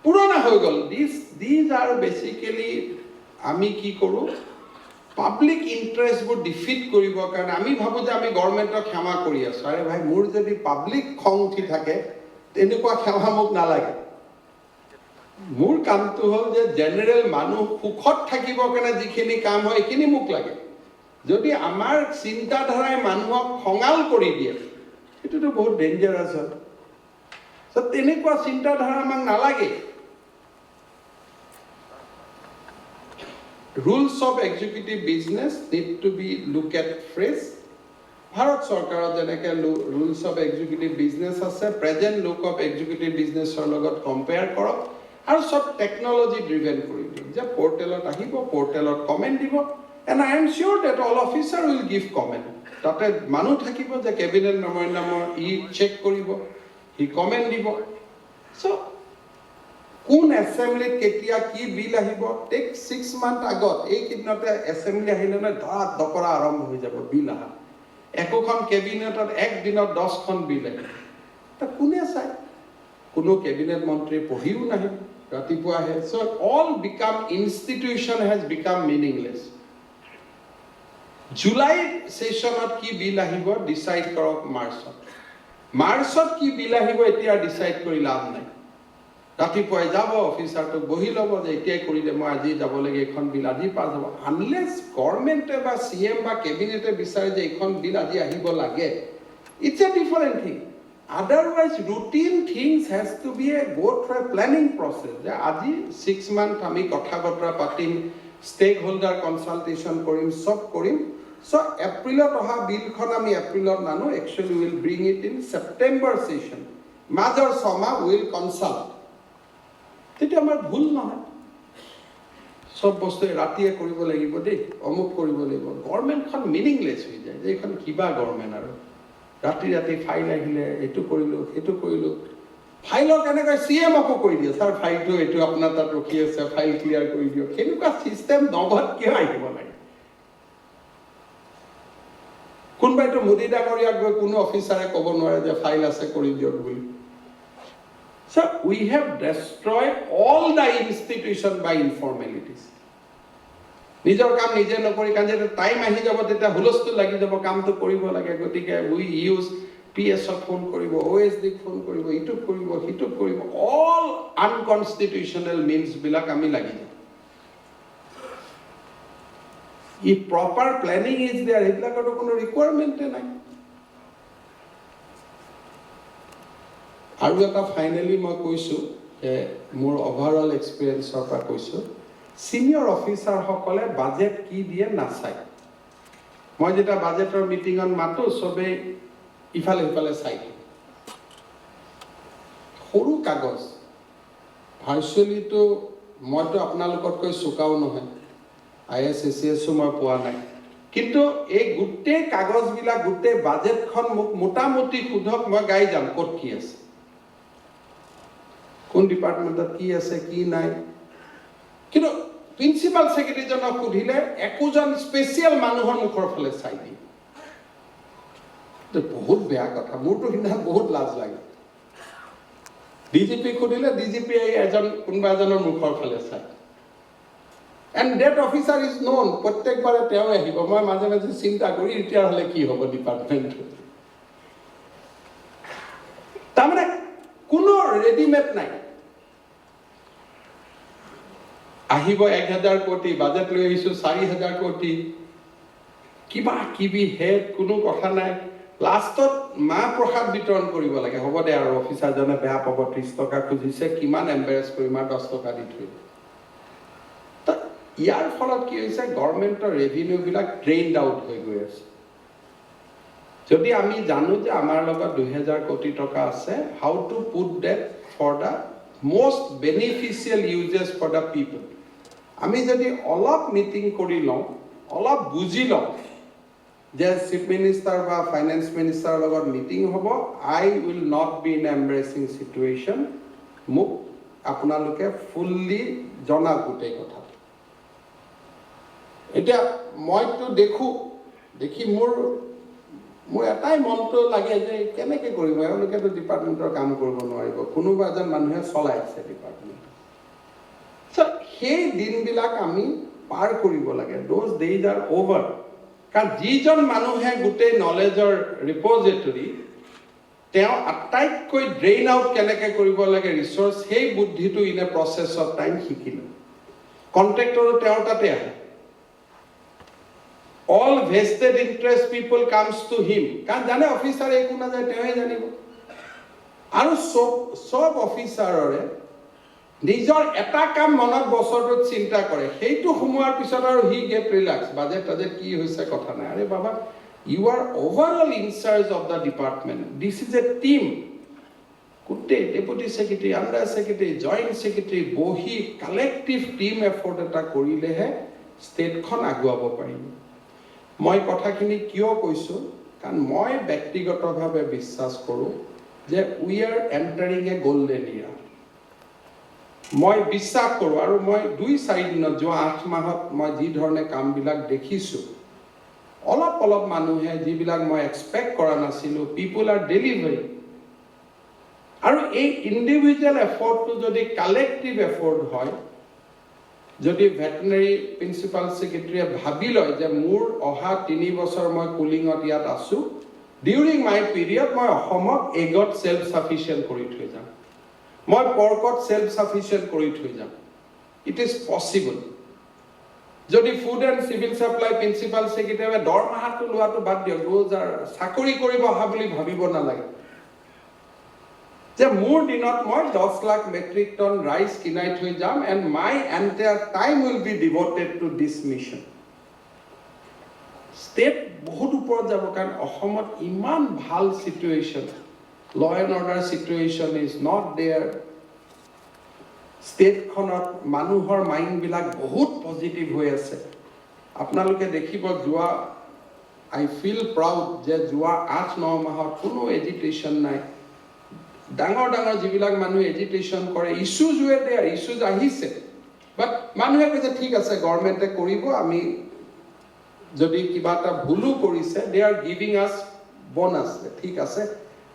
purana hoy gol. These are basically ami ki koru public ইন্টাৰেস্টবোৰ defeat কৰিবৰ কাৰণে আমি ভাবো যে আমি গভৰ্ণমেণ্টক ক্ষমা কৰি আছো আৰে ভাই মোৰ যদি পাব্লিক খং উঠি থাকে তেনেকুৱা ক্ষমা মোক নালাগে মোৰ কামটো হ'ল যে জেনেৰেল মানুহ সুখত থাকিবৰ কাৰণে যিখিনি কাম হয় এইখিনি মোক লাগে যদি আমাৰ চিন্তাধাৰাই মানুহক খঙাল কৰি দিয়ে এইটোতো বহুত ডেঞ্জাৰাছ হয় চ' তেনেকুৱা চিন্তাধাৰা আমাক নালাগে Rules of executive business need to be looked at fresh. Bharat Sarkar jeneke rules of executive business ase present look of executive business or logot compare korok aru sob technology driven kori diyo je portalot ahibo portalot comment dibo and I am sure that all officer will give comment tate manu thakibo je cabinet memorandum e check koribo he comment dibo so কোন এসেম্বলিত কেতিয়া কি bill আহিব tech 6 month আগত এই কিদিনতে assembly আহিলে না ধৰা দকৰা আৰম্ভ হৈ যাব বিল আহা একোখন কেবিনেটত এক দিনত 10 খন বিল আহে তা কোনে চাই কোনো কেবিনেট মন্ত্ৰী পঢ়িও নাহে ৰাতিপুৱা আহে so all become institution has become meaningless July সেশনত কি বিল আহিব ডিসাইড কৰক মাৰ্চত কি বিল আহিব এতিয়া ডিসাইড কৰি লাভ নাই ৰাতিপুৱাই যাব অফিচাৰটো বহি ল'ব যে এতিয়াই কৰিলে মই আজি যাব লাগে এখন বিল আজি পাছ হ'ব আনলেছ গভৰ্ণমেণ্টে বা সিএম বা কেবিনেটে বিচাৰে যে এখন বিল আজি আহিব লাগে it's a different thing otherwise routine things has to be a go through a planning process যে আজি 6 মান্থ আমি কথা বতৰা পাতিম ষ্টেক হোল্ডাৰ কনচালটেশ্যন কৰিম সব কৰিম সো এপ্ৰিলত অহা বিলখন আমি এপ্ৰিলত নানো actually will bring it in September session মাজৰ ছমাহ উইল কনচাল্ট তেতিয়া আমাৰ ভুল নহয় সব বস্তু ৰাতিয়ে কৰিব লাগিব দেই অমুক কৰিব লাগিব গভৰ্ণমেণ্টখন মিনিংলেছ হৈ যায় যে এখন কিবা গভৰ্ণমেণ্ট আৰু ৰাতি ফাইল আহিলে এইটো কৰিলোঁ সেইটো কৰিলোঁ ফাইলৰ কেনেকৈ চিএমকো কৰি দিয়ে ছাৰ ফাইলটো এইটো আপোনাৰ তাত ৰখি আছে ফাইল ক্লিয়াৰ কৰি দিয়ক সেনেকুৱা চিষ্টেম নগদ কিয় আহিব লাগে কোনোবাইতো মোদী ডাঙৰীয়াক গৈ কোনো অফিচাৰে ক'ব নোৱাৰে যে ফাইল আছে কৰি দিয়ক বুলি So we have destroyed all the institution by informalities. Nijor kam nije nokori kan jete time ahi jabo teta hulostu lagi jabo kam to koribo lage gotike we use PS phone koribo OSD phone koribo YouTube koribo hitu koribo all unconstitutional means bilak ami lagi if proper planning is there ebilakoto kono requirement nai আৰু এটা finally মই কৈছো মোৰ overall এক্সপেৰিয়েন্সৰ পৰা কৈছো senior officer সকলে budget কি দিয়ে নাচাই মই যেটা বাজেটৰ মিটিংত মাতো সবে ইফালে ইফালে চাই সৰু কাগজ ভাৰ্চুৱেলি তো মইতো আপোনালোকতকৈ চুকাও নহয় ISSCSও মই পোৱা নাই কিন্তু এই গোটেই কাগজবিলাক গোটেই বাজেটখন মোক মোটামুটি খুধক মই গাই যাম ক'ত কি আছে কোন ডিপাৰ্টমেণ্টত কি আছে কি নাই কিন্তু প্ৰিন্সিপাল সেক্ৰেটাৰীজনক সুধিলে একোজন স্পেচিয়েল মানুহৰ মুখৰ ফালে চাই দিয়ে বহুত বেয়া কথা মোৰতো সিদিনা বহুত লাজ লাগে DGP খুদিলে DGP এজন কোনবা এজনৰ মুখৰ ফালে চাই and that officer is known প্ৰত্যেকবাৰে তেওঁ আহিব মই মাজে মাজে চিন্তা কৰি ৰিটায়াৰ হলে কি হ'ব ডিপাৰ্টমেন্ট তাৰমানে কোনো ৰেডিমেড নাই আহিব 1000 কোটি বাজেট লৈ আহিছো 4000 কোটি কিবা কিবি হেড কোনো কথা নাই লাষ্টত মা প্ৰসাদ বিতৰণ কৰিব লাগে হ'ব দে আৰু অফিচাৰজনে বেয়া পাব 30 টকা খুজিছে কিমান এম্বাৰেছ কৰি মা 10 টকা দি থৈ ইয়াৰ ফলত কি হৈছে গভৰ্ণমেণ্টৰ ৰেভিনিউ বিলাক ড্ৰেইনড আউট হৈ গৈ আছে যদি আমি জানো যে আমাৰ লগত 2000 কোটি টকা আছে how to put that for the most beneficial uses for the people আমি যদি অলপ মিটিং কৰি লওঁ অলপ বুজি লওঁ যে চিফ মিনিষ্টাৰ বা ফাইনেন্স মিনিষ্টাৰৰ লগত মিটিং হ'ব আই will not be in এম্ব্ৰেচিং situation মোক আপোনালোকে ফুললি জনা গোটেই কথা এতিয়া মইতো দেখি মোৰ এটাই মনটো লাগে যে কেনেকৈ কৰিব এওঁলোকেতো ডিপাৰ্টমেণ্টৰ কাম কৰিব নোৱাৰিব কোনোবা এজন মানুহে চলাইছে ডিপাৰ্টমেণ্ট সেই দিনবিলাক আমি পাৰ কৰিব লাগে দোজ ডেইজ আৰ অভাৰ কাৰণ যিজন মানুহে গোটেই নলেজৰ ৰিপজিটৰী তেওঁ আটাইতকৈ ড্ৰেইন আউট কেনেকৈ কৰিব লাগে ৰিচোৰ্চ সেই বুদ্ধিটো in a process of time শিকিলোঁ কণ্ট্ৰেক্টৰো তেওঁৰ তাতে আহে all vested interest people comes to him কাৰণ জানে অফিচাৰে একো নাজানে তেওঁহে জানিব আৰু সব অফিচাৰৰে নিজৰ এটা কাম মনত বছৰটোত চিন্তা কৰে সেইটো সময়ৰ পিছত আৰু হি গেট ৰিলেক্স বাজেট কি হৈছে কথা নাই আৰে বাবা you are overall in charge of the department this is a team গোটেই deputy secretary under secretary joint secretary বহি কালেক্টিভ টিম এফৰ্ট এটা কৰিলেহে ষ্টেটখন আগুৱাব পাৰিম মই কথাখিনি কিয় কৈছো কাৰণ মই ব্যক্তিগতভাৱে বিশ্বাস কৰোঁ যে we are entering a golden year মই বিশ্বাস কৰোঁ আৰু মই 2-4 দিনত যোৱা 8 মাহত মই যি ধৰণে কামবিলাক দেখিছোঁ অলপ মানুহে যিবিলাক মই এক্সপেক্ট কৰা নাছিলোঁ পিপল আৰ ডেলিভাৰী আৰু এই ইণ্ডিভিজুৱেল এফৰ্টটো যদি কালেক্টিভ এফৰ্ট হয় যদি ভেটেনাৰী প্ৰিন্সিপাল সেক্ৰেটাৰীয়ে ভাবি লয় যে মোৰ অহা 3 বছৰ মই কুলিঙত ইয়াত আছোঁ ডিউৰিং মাই পিৰিয়ড মই অসমক এগত সেল্ফ সাফিচিয়েন্ট কৰি থৈ যাম মই পৰ্কত সেল্ফ সাফিচিয়েন্ট কৰি থৈ যাম ইট ইজ পসিবল যদি food and civil supply principal সেক্ৰেটাৰীয়ে দৰমহাটো লোৱাটো বাদ দিয়ক ৰোজাৰ চাকৰি কৰিব অহা বুলি ভাবিব নালাগে যে মোৰ দিনত মই 10 লাখ মেট্ৰিক টন ৰাইচ কিনাই থৈ যাম and my entire time will be devoted to this mission state বহুত ওপৰত যাব কাৰণ অসমত ইমান ভাল situation law and order situation is not there ষ্টেটখনত মানুহৰ মাইণ্ডবিলাক বহুত পজিটিভ হৈ আছে আপোনালোকে দেখিব যোৱা আই ফিল প্ৰাউড যে যোৱা 8-9 মাহত কোনো এজিটেশ্যন নাই ডাঙৰ যিবিলাক মানুহ এজিটেশ্যন কৰে ইছ্যুজ ৱে দেয়াৰ ইছ্যুজ আহিছে বাট মানুহে কৈছে ঠিক আছে গভৰ্ণমেণ্টে কৰিব আমি যদি কিবা এটা ভুলো কৰিছে দে আৰ গিভিং আছ বোনাছ ঠিক আছে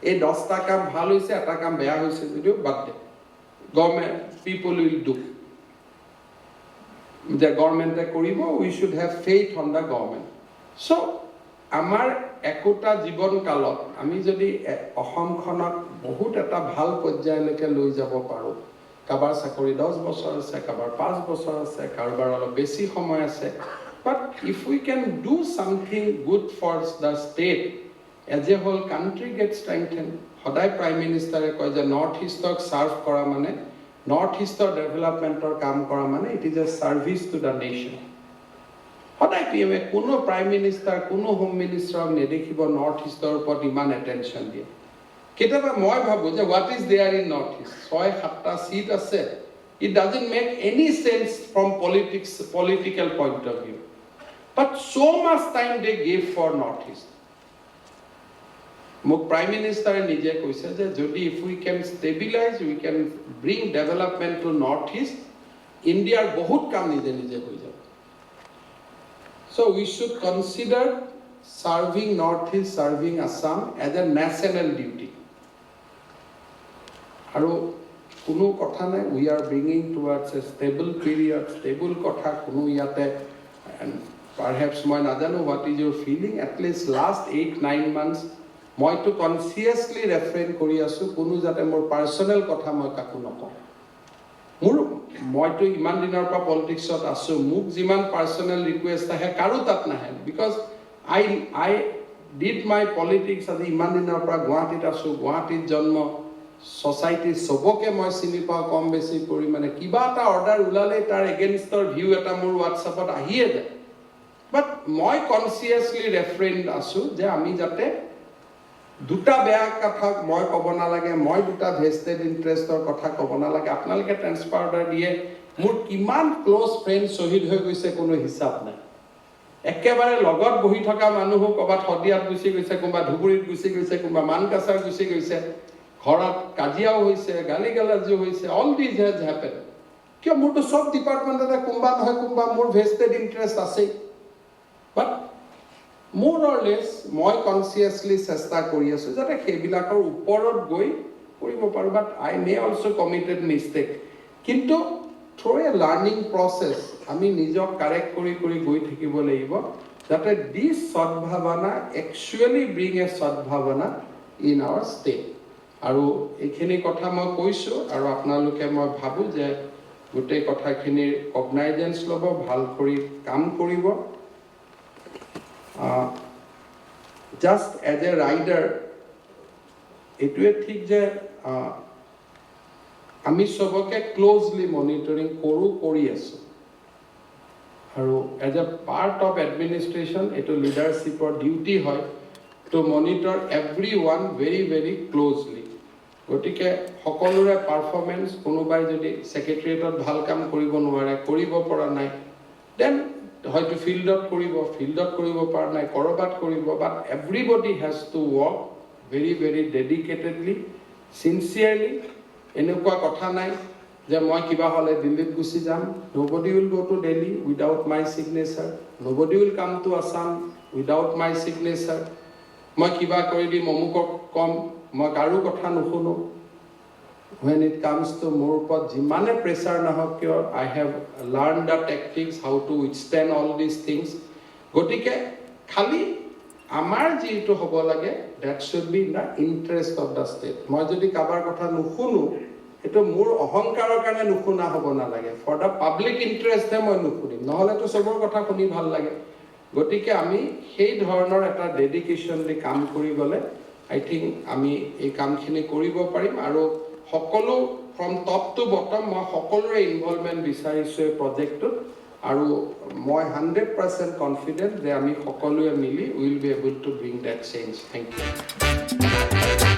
এই 10টা কাম ভাল হৈছে এটা কাম বেয়া হৈছে যদিও বাদ they government people will do যে গভৰ্ণমেণ্টে কৰিব we should have faith on the government so' আমাৰ একোটা জীৱন কালত আমি যদি অসমখনক বহুত এটা ভাল পৰ্যায়লৈকে লৈ যাব পাৰোঁ কাৰোবাৰ চাকৰি 10 বছৰ আছে কাৰোবাৰ 5 বছৰ আছে কাৰোবাৰ অলপ বেছি সময় আছে but if we can do something good for the state as a whole country get strengthen সদায় প্ৰাইম মিনিষ্টাৰে কয় যে নৰ্থ ইষ্টক ছাৰ্ভ কৰা মানে নৰ্থ ইষ্টৰ ডেভেলপমেণ্টৰ কাম কৰা মানে it is a service to the nation সদায় পিএমে কোনো প্ৰাইম মিনিষ্টাৰ কোনো হোম মিনিষ্টাৰক নেদেখিব নৰ্থ ইষ্টৰ ওপৰত ইমান এটেনশ্যন দিয়ে কেতিয়াবা মই ভাবোঁ যে what is there in north east 6-7টা চিট আছে it doesn't make any sense from political point of view but so much time they gave for north east মোক প্ৰাইম মিনিষ্টাৰে নিজে কৈছে যে যদি if we can stabilise we can bring development to north east ইণ্ডিয়াৰ বহুত কাম নিজে হৈ যাব So we should consider serving Northeast, serving Assam as a national duty. আৰু কোনো কথা নাই, we are bringing towards a stable period, stable কথা কোনো ইয়াতে পাৰহেপছ মই নাজানো হোৱাট ইজ ইউৰ ফিলিং, এটলিষ্ট লাষ্ট 8-9 months মইতো কনচিয়াছলি ৰেফ্ৰেইন কৰি আছোঁ কোনো যাতে মোৰ পাৰ্চনেল কথা মই কাকো নকওঁ। মইতো ইমান দিনৰ পৰা পলিটিক্সত আছোঁ, মোক যিমান পাৰ্চনেল ৰিকুৱেষ্ট আহে কাৰো তাত নাহে, because I did my politics. আজি ইমান দিনৰ পৰা গুৱাহাটীত আছোঁ, গুৱাহাটীত জন্ম, ছ'চাইটিৰ চবকে মই চিনি পাওঁ কম বেছি পৰিমাণে, কিবা এটা অৰ্ডাৰ ওলালেই তাৰ এগেইনষ্টৰ ভিউ এটা মোৰ হোৱাটছআপত আহিয়ে যায়। বাট মই কনচিয়াছলি ৰেফ্ৰেইণ্ড আছোঁ যে আমি যাতে দুটা বেয়া কথা মই ক'ব নালাগে, মই দুটা ভেষ্টেড ইণ্টাৰেষ্টৰ কথা ক'ব নালাগে। আপোনালোকে ট্ৰেন্সফাৰ অৰ্ডাৰ দিয়ে, মোৰ কিমান ক্ল'জ ফ্ৰেণ্ড শ্বহীদ হৈ গৈছে কোনো হিচাপ নাই। একেবাৰে লগত বহি থকা মানুহো ক'ৰবাত শদিয়াত গুচি গৈছে, কোনোবা ধুবুৰীত গুচি গৈছে, কোনোবা মানকাছাৰ গুচি গৈছে, ঘৰত কাজিয়াও হৈছে, গালি গালাজিও হৈছে, অল দিজ হেজ হেপেন। কিয় মোৰতো চব ডিপাৰ্টমেণ্টতে কোনোবা নহয় কোনোবা মোৰ ভেষ্টেড ইণ্টাৰেষ্ট আছেই। বাট মোৰ অৰ লেছ মই কনচিয়াছলি চেষ্টা কৰি আছোঁ যাতে সেইবিলাকৰ ওপৰত গৈ কৰিব পাৰোঁ। But I may also' committed mistake, কিন্তু থ্ৰু এ লাৰ্ণিং প্ৰচেছ আমি নিজক কাৰেক্ট কৰি কৰি গৈ থাকিব লাগিব যাতে this Sadbhavana actually bring a Sadbhavana in our state. আৰু এইখিনি কথা মই কৈছোঁ, আৰু আপোনালোকে মই ভাবোঁ যে গোটেই কথাখিনিৰ কগনাইজেঞ্চ ল'ব, ভাল কৰি কাম কৰিব। জাষ্ট এজ এ ৰাইডাৰ এইটোৱে ঠিক যে আমি চবকে ক্ল'জলি মনিটৰিং কৰি আছোঁ, আৰু as a part of administration এইটো লিডাৰশ্বিপৰ ডিউটি হয় to monitor every one very very closely. গতিকে সকলোৰে পাৰফৰ্মেঞ্চ, কোনোবাই যদি ছেক্ৰেটেৰিয়েটত ভাল কাম কৰিব নোৱাৰে, কৰিব পৰা নাই, দেন হয়তো ফিল্ডত কৰিব পৰা নাই, ক'ৰবাত কৰিব, but everybody has to work very very dedicatedly, sincerely. এনেকুৱা কথা নাই যে মই কিবা হ'লে দিল্লীত গুচি যাম, nobody will go' to Delhi without my signature, nobody will come to Assam without my signature. মই কিবা কৰি দিম, অমুকক কম, মই কাৰো কথা নুশুনো। When it comes to মোৰ ওপৰত যিমানে প্ৰেছাৰ নহওক কিয়, I have learned the tactics how to withstand all these things. গতিকে খালি আমাৰ যিটো হ'ব লাগে, that should be in the interest of the state. মই যদি কাৰোবাৰ কথা নুশুনো, সেইটো মোৰ অহংকাৰৰ কাৰণে নুশুনা হ'ব নালাগে, ফৰ দ্য পাব্লিক ইণ্টাৰেষ্টহে মই নুশুনিম, নহ'লেতো চবৰ কথা শুনি ভাল লাগে। গতিকে আমি সেই ধৰণৰ এটা ডেডিকেশ্যন দি কাম কৰি গ'লে আই থিংক আমি এই কামখিনি কৰিব পাৰিম। আৰু সকলো ফ্ৰম টপ টু বটম মই সকলোৰে ইনভলভমেণ্ট বিচাৰিছোঁ এই প্ৰজেক্টটোত, আৰু মই 100% কনফিডেণ্ট যে আমি সকলোৱে মিলি will be able to bring that change. Thank U.